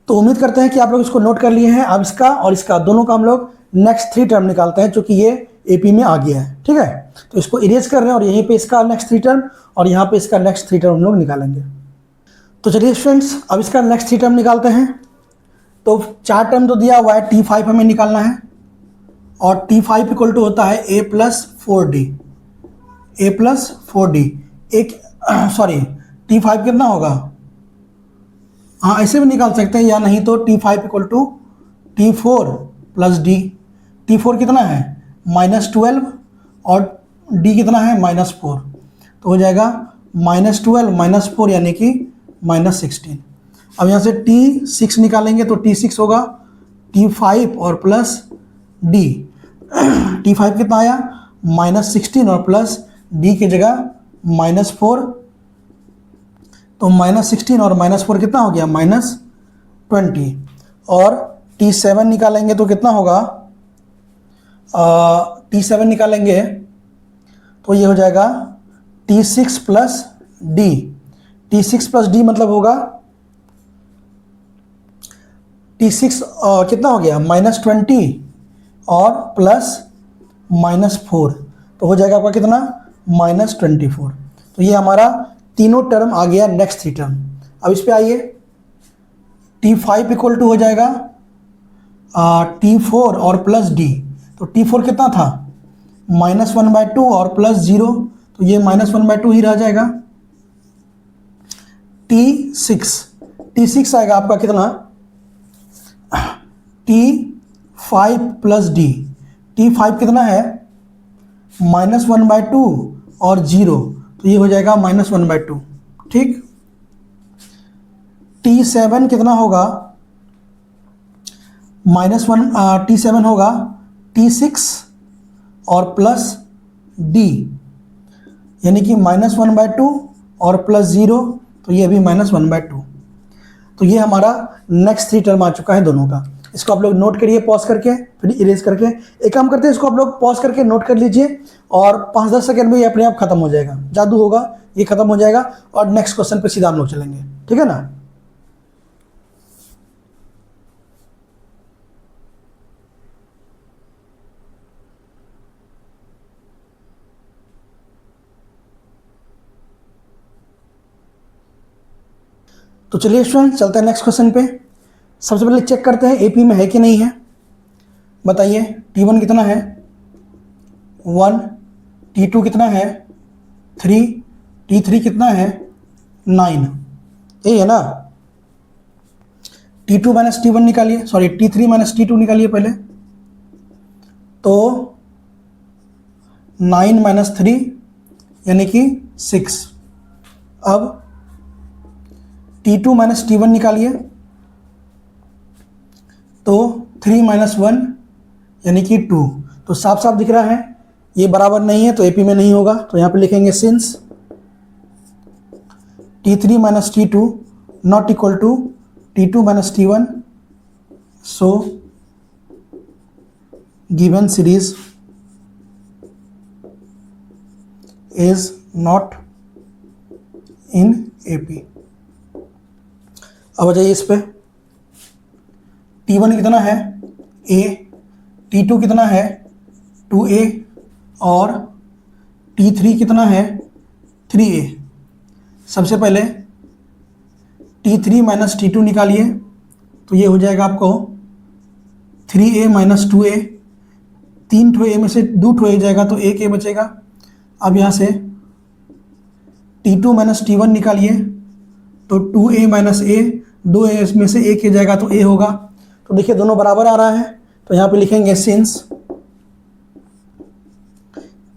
तो उम्मीद करते हैं कि आप लोग इसको नोट कर लिए हैं। अब इसका और इसका दोनों का हम लोग नेक्स्ट 3 टर्म निकालते हैं, क्योंकि ये एपी में आ गया है। ठीक है, तो इसको इरेज कर रहे हैं और यहीं पे इसका नेक्स्ट 3 टर्म और यहाँ पे इसका नेक्स्ट 3 टर्म हम लोग निकालेंगे। तो चलिए फ्रेंड्स, अब इसका नेक्स्ट 3 टर्म निकालते हैं। तो 4 टर्म तो दिया हुआ है, T5 हमें निकालना है और T5 इक्वल टू होता है A + 4D, A + 4D। एक सॉरी, T5 कितना होगा, हाँ ऐसे भी निकाल सकते हैं, या नहीं तो T5 equal to T4 + D। T4 कितना है -12 और D कितना है -4, तो हो जाएगा -12 - 4 यानी कि -16। अब यहाँ से T6 निकालेंगे तो T6 होगा T5 और प्लस D। T5 कितना आया -16 और प्लस D की जगह -4, तो -16 और -4 कितना हो गया -20। और T7 निकालेंगे तो कितना होगा, T7 निकालेंगे तो ये हो जाएगा T6 + D। T6 + D मतलब होगा T6 कितना हो गया -20 और प्लस -4, तो हो जाएगा आपका कितना -24। तो ये हमारा तीनों टर्म आ गया नेक्स्ट 3 टर्म। अब इस पे आइए, T5 इक्वल टू हो जाएगा T4 और प्लस D। तो T4 कितना था -1/2 और प्लस 0, तो ये -1/2 ही रह जाएगा। T6 आएगा आपका कितना, T5 प्लस डी। T5 कितना है, -1/2 और 0, तो ये हो जाएगा -1/2। ठीक। T7 कितना होगा, T7 होगा T6 और प्लस डी, यानी कि -1/2 और प्लस 0, तो ये भी -1/2। तो ये हमारा नेक्स्ट 3 टर्म आ चुका है दोनों का। इसको आप लोग नोट करिए पॉज करके, फिर इरेज करके। एक काम करते हैं, इसको आप लोग पॉज करके नोट कर लीजिए और 5-10 सेकंड में ये अपने आप खत्म हो जाएगा। जादू होगा, ये खत्म हो जाएगा और नेक्स्ट क्वेश्चन पे सीधा हम लोग चलेंगे। ठीक है ना। तो चलिए स्टूडेंट चलते हैं नेक्स्ट क्वेश्चन पे। सबसे पहले चेक करते हैं एपी में है कि नहीं है। बताइए T1 कितना है, 1, T2 कितना है, 3, T3 कितना है, 9, यही है ना। T2 माइनस T1 निकालिए, सॉरी T3 माइनस T2 निकालिए पहले, तो 9 माइनस 3 यानी कि 6। अब T2 माइनस T1 निकालिए, तो 3 माइनस 1 यानी कि 2। तो साफ साफ दिख रहा है ये बराबर नहीं है, तो एपी में नहीं होगा। तो यहाँ पे लिखेंगे since T3 minus T2 not equal to T2 minus T1, so given series is not in AP. अब आ जाइए इस पे, T1 कितना है, A, T2 कितना है, 2A और T3 कितना है, 3A। सबसे पहले T3 माइनस T2 निकालिए, तो ये हो जाएगा आपको 3A माइनस 2A। 3 ठो A में से 2 ठो A जाएगा तो 1 A बचेगा। अब यहाँ से T2 माइनस T1 निकालिए, तो 2A माइनस A, 2A में से 1 A जाएगा तो A होगा। तो देखिए दोनों बराबर आ रहा है, तो यहाँ पे लिखेंगे since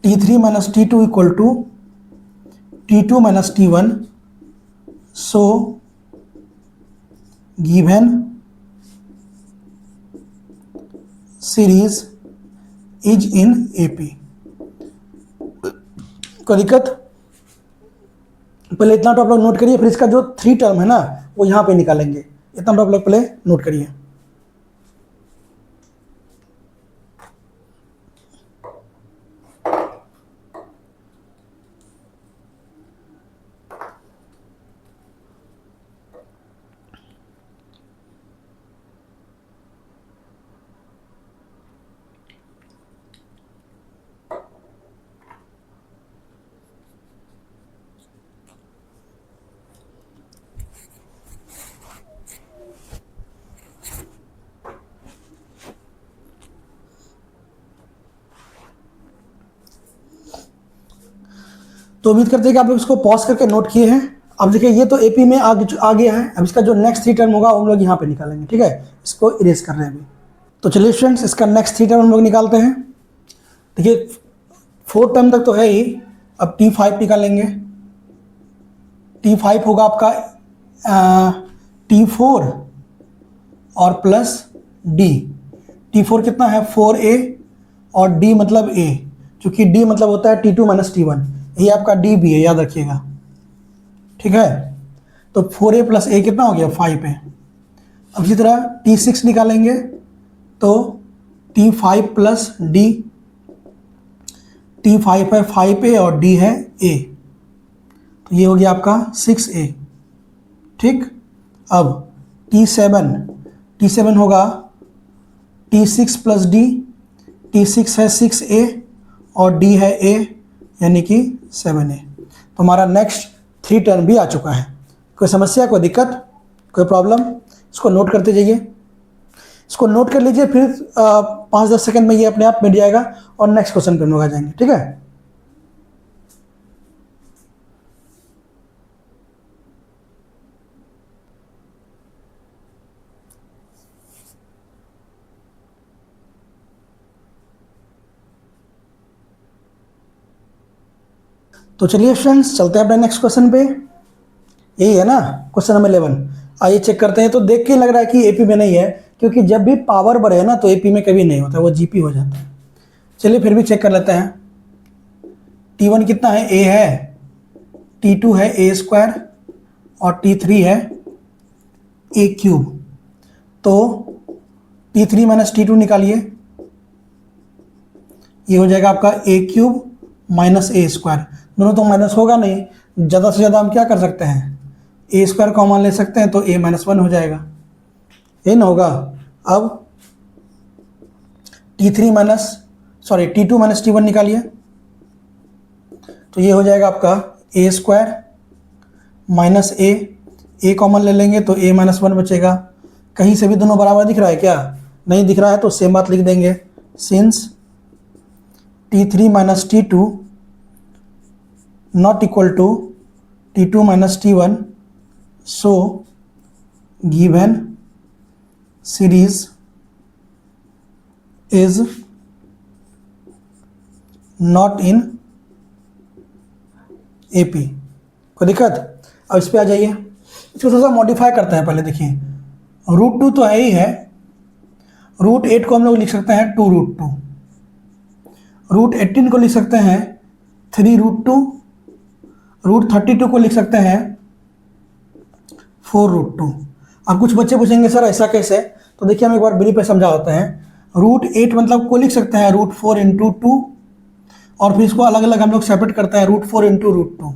T3 minus T2 equal to T2 minus T1, so given series is in AP. कोई दिक्कत? पहले इतना तो आप लोग नोट करिए, फिर इसका जो 3 टर्म है ना वो यहाँ पे निकालेंगे। इतना तो आप लोग पहले नोट करिए। तो उम्मीद करते हैं कि आप लोग इसको पॉज करके नोट किए हैं। अब देखिए ये तो एपी में आ गया है। अब इसका जो नेक्स्ट 3 टर्म होगा हम लोग यहाँ पे निकालेंगे। ठीक है, इसको इरेज कर रहे हैं अभी। तो चलिए स्टूडेंट्स इसका नेक्स्ट 3 टर्म हम लोग निकालते हैं। देखिए 4 टर्म तक तो है ही, अब T5 निकालेंगे। T5 होगा आपका T4 और प्लस D। T4 कितना है, 4A और D मतलब A, क्योंकि D मतलब होता है T2 माइनस T1, ये आपका D भी है, याद रखिएगा। ठीक है, तो 4A प्लस A कितना हो गया, 5A। अब इसी तरह T6 निकालेंगे, तो T5 प्लस D, T5 है 5A और D है A, तो ये हो गया आपका 6A। ठीक, अब T7 होगा T6 प्लस D, T6 है 6A और D है A, यानी कि 7A। तो हमारा नेक्स्ट 3 टर्म भी आ चुका है। कोई समस्या, कोई दिक्कत, कोई प्रॉब्लम? इसको नोट करते जाइए, इसको नोट कर लीजिए, फिर 5-10 सेकंड में ये अपने आप मिट जाएगा और नेक्स्ट क्वेश्चन पे हम लोग आ जाएंगे। ठीक है, तो चलिए फ्रेंड्स चलते हैं अपने नेक्स्ट क्वेश्चन पे। यही है ना क्वेश्चन नंबर 11। आइए चेक करते हैं। तो देख के लग रहा है कि एपी में नहीं है, क्योंकि जब भी पावर बढ़े ना तो एपी में कभी नहीं होता, वो जीपी हो जाता है। चलिए फिर भी चेक कर लेते हैं। T1 कितना है, ए है, T2 है ए स्क्वायर और T3 है ए क्यूब। तो T3 माइनस T2 निकालिए, ये हो जाएगा आपका ए क्यूब माइनस ए स्क्वायर। दोनों तो माइनस होगा नहीं, ज़्यादा से ज़्यादा हम क्या कर सकते हैं, ए स्क्वायर कॉमन ले सकते हैं, तो a माइनस 1 हो जाएगा, ये ना होगा। अब T2 माइनस T1 निकालिए, तो ये हो जाएगा आपका ए स्क्वायर माइनस ए कॉमन ले लेंगे तो a माइनस 1 बचेगा। कहीं से भी दोनों बराबर दिख रहा है क्या, नहीं दिख रहा है तो सेम बात लिख देंगे, since T3 minus T2 not equal to T2 minus T1, so given series is not in AP. कोई दिक्कत। अब इस पे आ जाइए, इसको थोड़ा सा मॉडिफाई करते हैं। पहले देखिए, √2 तो है ही है, √8 को हम लोग लिख सकते हैं 2√2, √18 को लिख सकते हैं 3√2, √32 को लिख सकते हैं 4√2। अब कुछ बच्चे पूछेंगे सर ऐसा कैसे, तो देखिए हम एक बार ब्रीफ पे समझा होते हैं। √8 मतलब को लिख सकते हैं √4 इंटू 2, और फिर इसको अलग अलग हम लोग सेपरेट करते हैं √4 इंटू √2।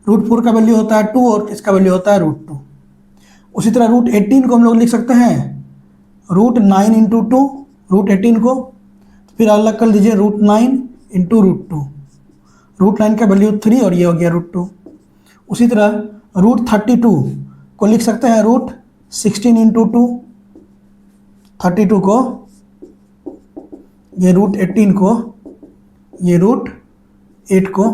√4 का वैल्यू होता है 2 और इसका वैल्यू होता है √2। उसी तरह √18 को हम लोग लिख सकते हैं √9 इंटू 2, √18 को फिर अलग कर दीजिए √9 इंटू √2, √9 का वैल्यू 3 और ये हो गया √2। उसी तरह √32 को लिख सकते हैं √16 इंटू 2, 32 को, ये √18 को, ये √8 को,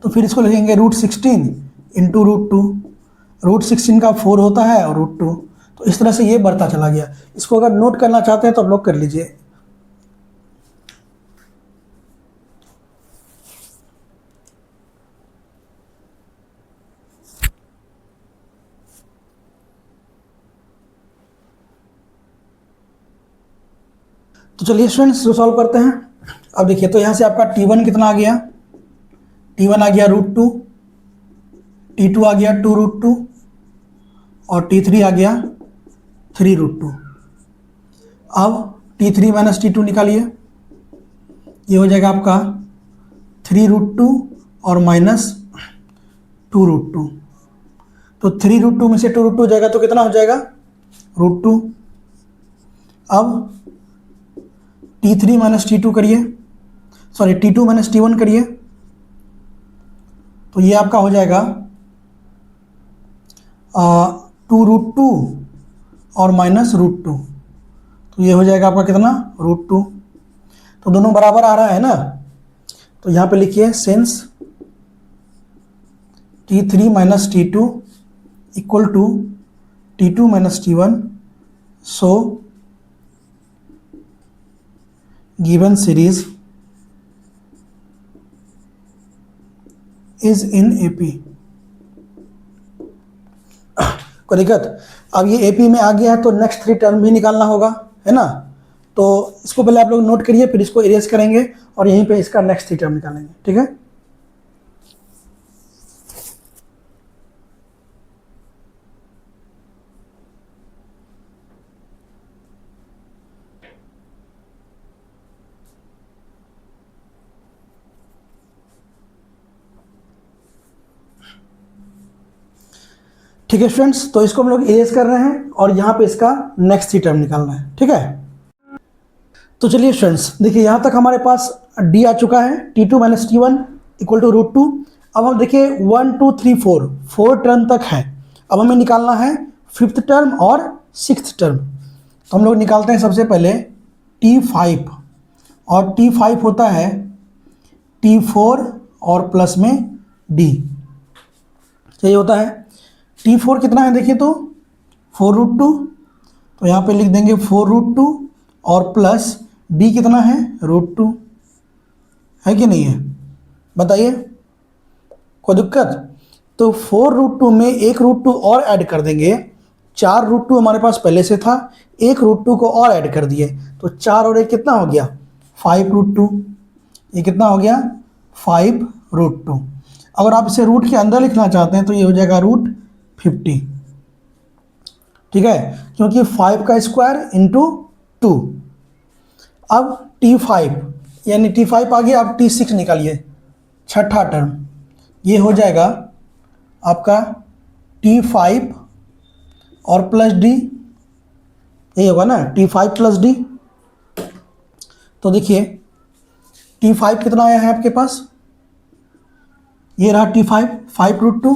तो फिर इसको लिखेंगे √16 इंटू √2, √16 का 4 होता है और √2। तो इस तरह से ये बढ़ता चला गया। इसको अगर नोट करना चाहते हैं तो आप लोग कर लीजिए। तो चलिए स्टूडेंट्स सॉल्व करते हैं। अब देखिए, तो यहाँ से आपका T1 कितना आ गया, T1 आ गया √2, T2 आ गया 2√2 और T3 आ गया 3√2। अब T3 माइनस T2 निकालिए, ये हो जाएगा आपका 3√2 और माइनस 2√2। तो 3√2 में से 2√2 जाएगा तो कितना हो जाएगा, √2। अब T3 माइनस T2 करिए, सॉरी T2 माइनस T1 करिए, तो ये आपका हो जाएगा 2√2 और माइनस √2, तो ये हो जाएगा आपका कितना, √2। तो दोनों बराबर आ रहा है ना, तो यहाँ पे लिखिए since T3 minus T2 equal to T2 minus T1, so given series is in AP. कोई दिक्कत। अब ये एपी में आ गया है तो नेक्स्ट 3 टर्म भी निकालना होगा, है ना। तो इसको पहले आप लोग नोट करिए, फिर इसको इरेज करेंगे और यहीं पे इसका नेक्स्ट 3 टर्म निकालेंगे, ठीक है। ठीक है स्टूडेंट्स, तो इसको हम लोग इरेज कर रहे हैं और यहाँ पे इसका नेक्स्ट 3 टर्म निकालना है, ठीक है। तो चलिए स्टूडेंट्स देखिए, यहाँ तक हमारे पास डी आ चुका है, T2 minus T1 equal to √2। अब हम देखिए 1 2 3 4 टर्म तक है। अब हमें निकालना है 5th टर्म और 6th टर्म। तो हम लोग निकालते हैं सबसे पहले T5, और T5 होता है T4 और प्लस में D, यही होता है। T4 कितना है देखिए, तो 4√2, तो यहाँ पे लिख देंगे 4√2 और प्लस D कितना है, √2, है कि नहीं है। बताइए कोई दिक्कत? तो 4√2 में एक √2 और ऐड कर देंगे। 4√2 हमारे पास पहले से था, एक √2 को और ऐड कर दिए, तो 4 और 1 कितना हो गया? 5√2। ये कितना हो गया? 5√2। अगर आप इसे रूट के अंदर लिखना चाहते हैं तो ये हो जाएगा √50। ठीक है, क्योंकि 5 का स्क्वायर इंटू 2। अब T5 यानी T5 आ गया। अब T6 निकालिए, छठा टर्म। ये हो जाएगा आपका T5 और प्लस D, यही होगा ना, T5 प्लस D। तो देखिए T5 कितना आया है आपके पास? ये रहा T5, 5√2,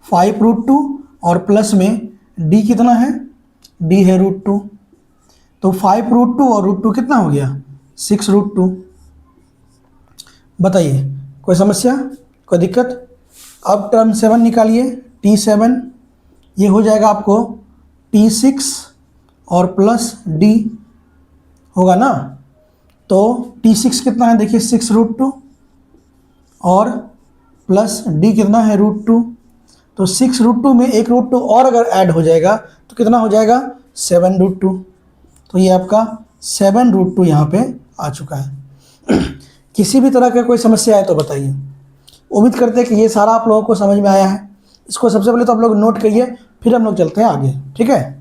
5√2 और प्लस में D कितना है? D है √2। तो 5√2 और √2 कितना हो गया? 6√2। बताइए कोई समस्या, कोई दिक्कत? अब टर्म 7 निकालिए, T7। ये हो जाएगा आपको T6 और प्लस D होगा ना। तो T6 कितना है? देखिए 6√2 और प्लस D कितना है? √2। तो 6√2 में एक √2 और अगर ऐड हो जाएगा तो कितना हो जाएगा? 7√2। तो ये आपका 7√2 यहाँ पे आ चुका है। किसी भी तरह का कोई समस्या है तो बताइए। उम्मीद करते हैं कि ये सारा आप लोगों को समझ में आया है। इसको सबसे पहले तो आप लोग नोट करिए, फिर हम लोग चलते हैं आगे। ठीक है,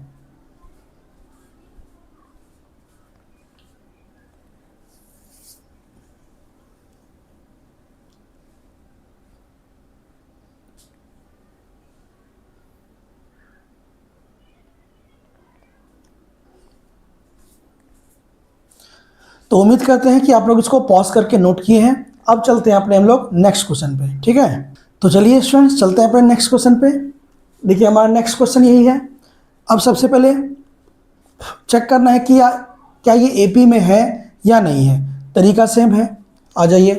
तो उम्मीद करते हैं कि आप लोग इसको पॉज करके नोट किए हैं। अब चलते हैं अपने हम लोग नेक्स्ट क्वेश्चन पे। ठीक है, तो चलिए स्टूडेंट्स चलते हैं अपने नेक्स्ट क्वेश्चन पे। देखिए हमारा नेक्स्ट क्वेश्चन यही है। अब सबसे पहले चेक करना है कि क्या ये एपी में है या नहीं है। तरीका सेम है, आ जाइए।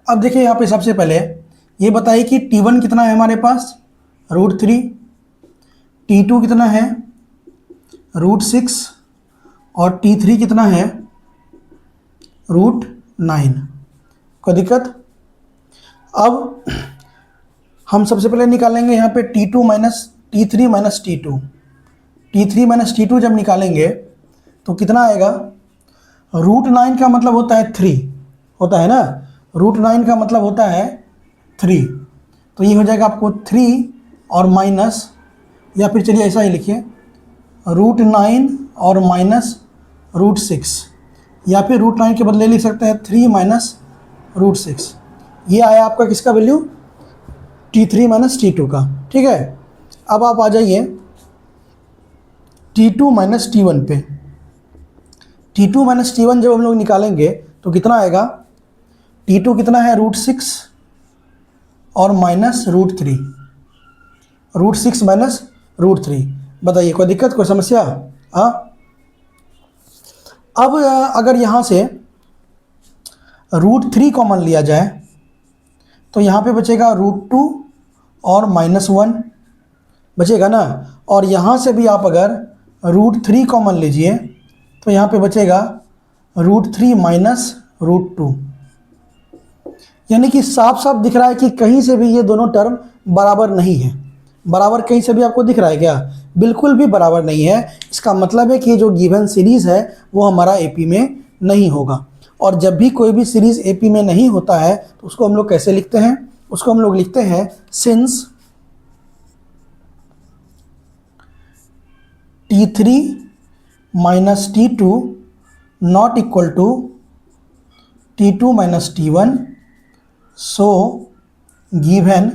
अब देखिए यहाँ पे सबसे पहले ये बताइए कि T1 कितना है हमारे पास? √3। T2 कितना है? √6। और T3 कितना है? √9। कोई दिक्कत? अब हम सबसे पहले निकालेंगे यहाँ पे T2 minus T3 minus T2। T3 minus T2 जब निकालेंगे तो कितना आएगा? √9 का मतलब होता है 3, होता है ना। √9 का मतलब होता है 3। तो ये हो जाएगा आपको 3 और माइनस, या फिर चलिए ऐसा ही लिखिए, √9 और माइनस √6, या फिर √9 के बदले लिख सकते हैं 3 माइनस √6। ये आया आपका किसका वैल्यू? T3 माइनस T2 का। ठीक है, अब आप आ जाइए T2 माइनस T1 पे। T2 माइनस T1 जब हम लोग निकालेंगे तो कितना आएगा? T2 कितना है? √6 और माइनस √3, √6 माइनस √3। बताइए कोई दिक्कत, कोई समस्या? हाँ, अब अगर यहाँ से √3 कॉमन लिया जाए तो यहाँ पे बचेगा √2 और -1 बचेगा ना। और यहाँ से भी आप अगर √3 कॉमन लीजिए तो यहाँ पे बचेगा √3 माइनस √2। यानी कि साफ साफ दिख रहा है कि कहीं से भी ये दोनों टर्म बराबर नहीं है। बराबर कहीं से भी आपको दिख रहा है क्या? बिल्कुल भी बराबर नहीं है। इसका मतलब है कि जो गिवन सीरीज़ है वो हमारा एपी में नहीं होगा। और जब भी कोई भी सीरीज़ एपी में नहीं होता है तो उसको हम लोग कैसे लिखते हैं? उसको हम लोग लिखते हैं since T3 minus T2 not equal to T2 minus T1, so given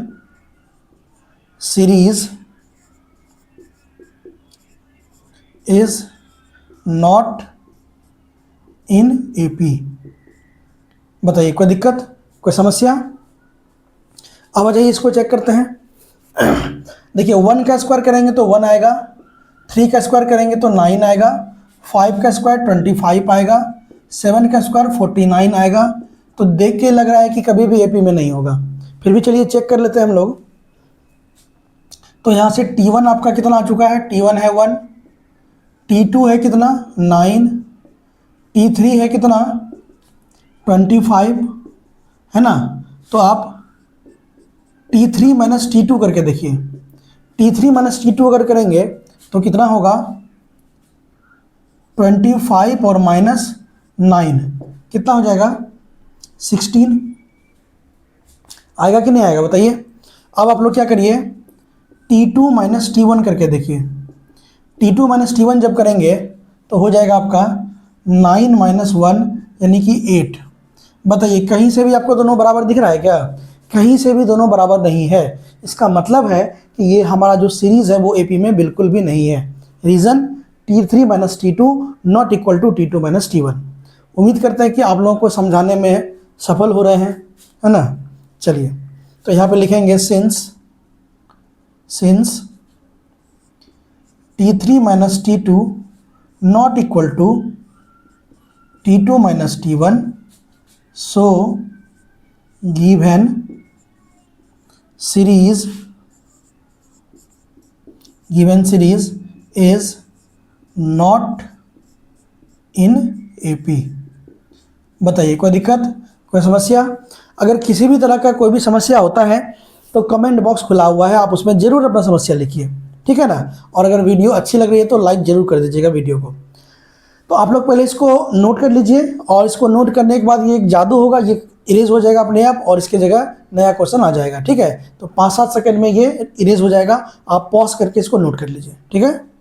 series is not in AP. बताइए कोई दिक्कत, कोई समस्या? अब आ जाइए इसको चेक करते हैं। देखिए 1 का स्क्वायर करेंगे तो 1 आएगा, 3 का स्क्वायर करेंगे तो 9 आएगा, 5 का स्क्वायर 25 आएगा, 7 का स्क्वायर 49 आएगा। तो देख के लग रहा है कि कभी भी एपी में नहीं होगा। फिर भी चलिए चेक कर लेते हैं हम लोग। तो यहाँ से T1 आपका कितना आ चुका है? T1 है 1, T2 है कितना? 9, T3 है कितना? 25 है ना, तो आप T3 माइनस T2 करके देखिए। T3 माइनस T2 अगर करेंगे तो कितना होगा, 25 और माइनस 9 कितना हो जाएगा, 16 आएगा कि नहीं आएगा बताइए। अब आप लोग क्या करिए, T2 माइनस T1 करके देखिए। T2 माइनस T1 जब करेंगे तो हो जाएगा आपका 9 माइनस 1 यानी कि 8। बताइए कहीं से भी आपको दोनों बराबर दिख रहा है क्या, कहीं से भी दोनों बराबर नहीं है। इसका मतलब है कि ये हमारा जो सीरीज़ है वो एपी में बिल्कुल भी नहीं है। Reason T3 minus T2 not equal to T2 minus T1। उम्मीद करते हैं कि आप लोगों को समझाने में सफल हो रहे हैं, है ना। चलिए तो यहाँ पे लिखेंगे since T3 minus T2 not equal to T2 minus T1, so given series is not in AP. बताइए कोई दिक्कत, कोई समस्या? अगर किसी भी तरह का कोई भी समस्या होता है तो कमेंट बॉक्स खुला हुआ है, आप उसमें ज़रूर अपना समस्या लिखिए, ठीक है ना। और अगर वीडियो अच्छी लग रही है तो लाइक ज़रूर कर दीजिएगा वीडियो को। तो आप लोग पहले इसको नोट कर लीजिए, और इसको नोट करने के बाद ये एक जादू होगा, ये इरेज हो जाएगा अपने आप और इसकी जगह नया क्वेश्चन आ जाएगा, ठीक है। तो 5-7 सेकंड में ये इरेज हो जाएगा, आप पॉज करके इसको नोट कर लीजिए, ठीक है।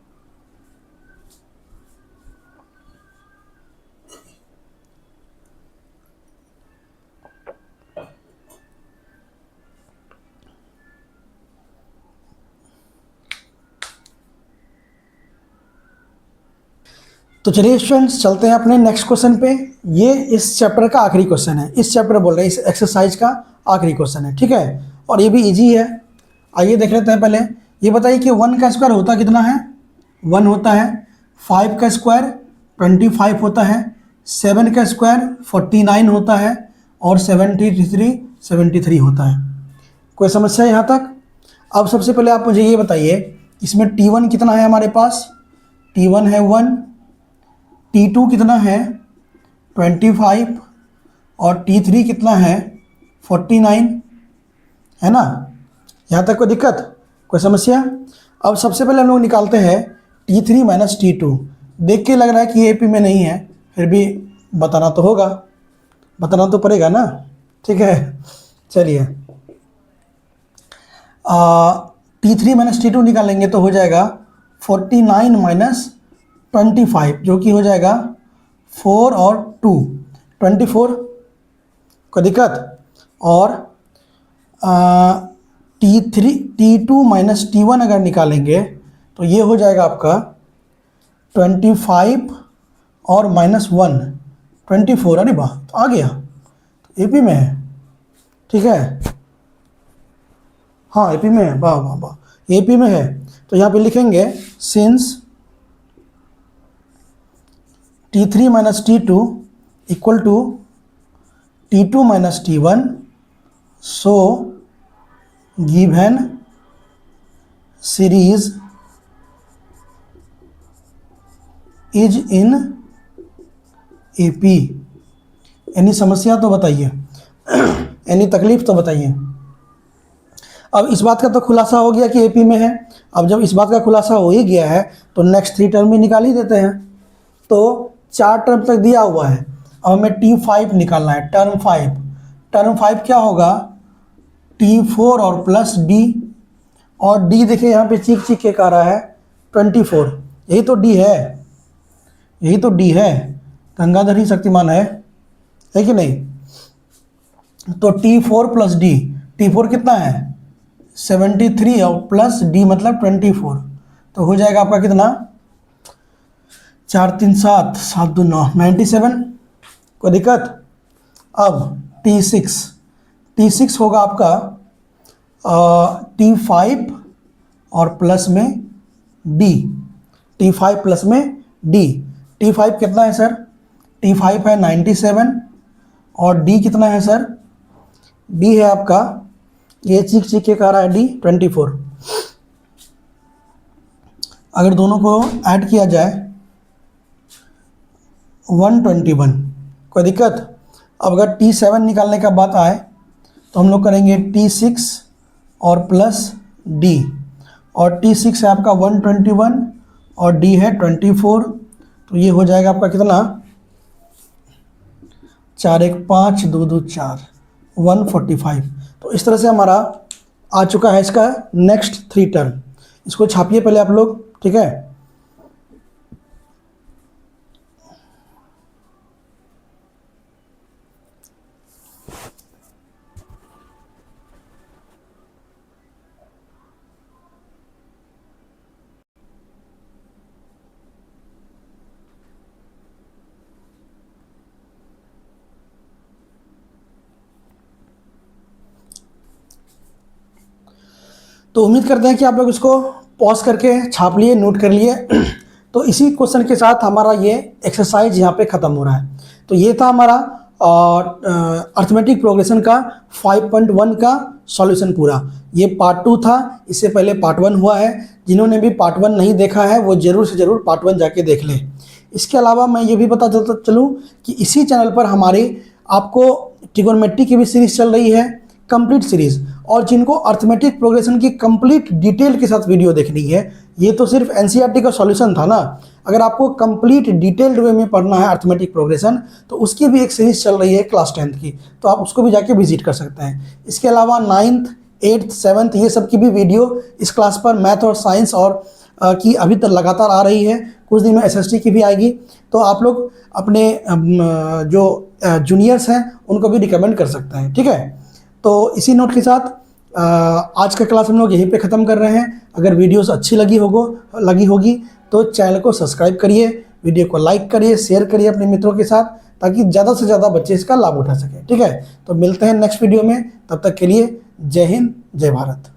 तो चलिए स्टूडेंट्स चलते हैं अपने नेक्स्ट क्वेश्चन पे। ये इस चैप्टर का आखिरी क्वेश्चन है, इस चैप्टर बोल रहे हैं, इस एक्सरसाइज का आखिरी क्वेश्चन है, ठीक है। और ये भी इजी है, आइए देख लेते हैं। पहले ये बताइए कि 1 का स्क्वायर होता कितना है, 1 होता है। 5 का स्क्वायर 25 होता है। 7 का स्क्वायर 49 होता है। और 73 होता है। कोई समस्या यहाँ तक? अब सबसे पहले आप मुझे ये बताइए, इसमें T1 कितना है हमारे पास, T1 है 1, T2 कितना है 25 और T3 कितना है 49, है ना। यहाँ तक कोई दिक्कत, कोई समस्या? अब सबसे पहले हम लोग निकालते हैं T3 माइनस T2। देख के लग रहा है कि एपी में नहीं है, फिर भी बताना तो होगा, बताना तो पड़ेगा ना, ठीक है। चलिए T3 माइनस T2 निकालेंगे तो हो जाएगा 49 माइनस 25, जो कि हो जाएगा 4 और 2 24। कोई दिक्कत? और T2 माइनस T1 अगर निकालेंगे तो ये हो जाएगा आपका 25 और माइनस 1 24। अरे वाह, तो आ गया, तो एपी में है, ठीक है। हाँ एपी में है, वाह वाह वाह, एपी में है। तो यहाँ पे लिखेंगे since T3 minus T2 equal to T2 minus T1, so given series is in AP. Any समस्या तो बताइए, एनी तकलीफ तो बताइए। अब इस बात का तो खुलासा हो गया कि एपी में है। अब जब इस बात का खुलासा हो ही गया है तो नेक्स्ट 3 टर्म भी निकाल ही देते हैं। तो 4 टर्म तक दिया हुआ है, अब हमें T5 निकालना है, टर्म 5। टर्म 5 क्या होगा, T4 और प्लस D। और D देखिए यहाँ पे चीख चीख के कह रहा है 24, यही तो D है, यही तो D है, गंगाधर ही शक्तिमान है कि नहीं। तो T4 प्लस D, T4 कितना है 73 और प्लस D मतलब 24, तो हो जाएगा आपका कितना 4 3 7 7 2 9 97। कोई दिक्कत? अब T6 होगा आपका T5 और प्लस में D, T5 प्लस में D। T5 कितना है सर, T5 है 97 और D कितना है सर, D है आपका, ये चीख चीख के कह रहा है D 24। अगर दोनों को ऐड किया जाए 121। कोई दिक्कत? अब अगर T7 निकालने का बात आए तो हम लोग करेंगे T6 और प्लस D, और T6 है आपका 121 और D है 24, तो ये हो जाएगा आपका कितना, 4 1 5 2 2 4, 145। तो इस तरह से हमारा आ चुका है इसका नेक्स्ट 3 टर्म। इसको छापिए पहले आप लोग, ठीक है। तो उम्मीद करते हैं कि आप लोग इसको पॉज करके छाप लिए, नोट कर लिए। तो इसी क्वेश्चन के साथ हमारा ये एक्सरसाइज यहाँ पे ख़त्म हो रहा है। तो ये था हमारा अर्थमेटिक प्रोग्रेशन का 5.1 का सॉल्यूशन पूरा। ये पार्ट 2 था, इससे पहले पार्ट 1 हुआ है। जिन्होंने भी पार्ट 1 नहीं देखा है वो ज़रूर से ज़रूर पार्ट 1 जाके देख लें। इसके अलावा मैं ये भी बता चलूँ कि इसी चैनल पर हमारी आपको ट्रिगोनोमेट्री की भी सीरीज़ चल रही है, कंप्लीट सीरीज़। और जिनको अर्थमेटिक प्रोग्रेशन की कंप्लीट डिटेल के साथ वीडियो देखनी है, ये तो सिर्फ एनसीईआरटी का सॉल्यूशन था ना। अगर आपको कंप्लीट डिटेल्ड वे में पढ़ना है अर्थमेटिक प्रोग्रेशन, तो उसकी भी एक सीरीज़ चल रही है क्लास 10th की, तो आप उसको भी जाके विजिट कर सकते हैं। इसके अलावा 9th 8th 7th ये सब की भी वीडियो इस क्लास पर मैथ और साइंस और की अभी तक लगातार आ रही है। कुछ दिन में एसएसटी की भी आएगी। तो आप लोग अपने जो जूनियर्स हैं उनको भी रिकमेंड कर सकते हैं, ठीक है। तो इसी नोट के साथ आज का क्लास हम लोग यहीं पे ख़त्म कर रहे हैं। अगर वीडियोस अच्छी लगी होगी तो चैनल को सब्सक्राइब करिए, वीडियो को लाइक करिए, शेयर करिए अपने मित्रों के साथ, ताकि ज़्यादा से ज़्यादा बच्चे इसका लाभ उठा सकें, ठीक है। तो मिलते हैं नेक्स्ट वीडियो में, तब तक के लिए जय हिंद, जय भारत।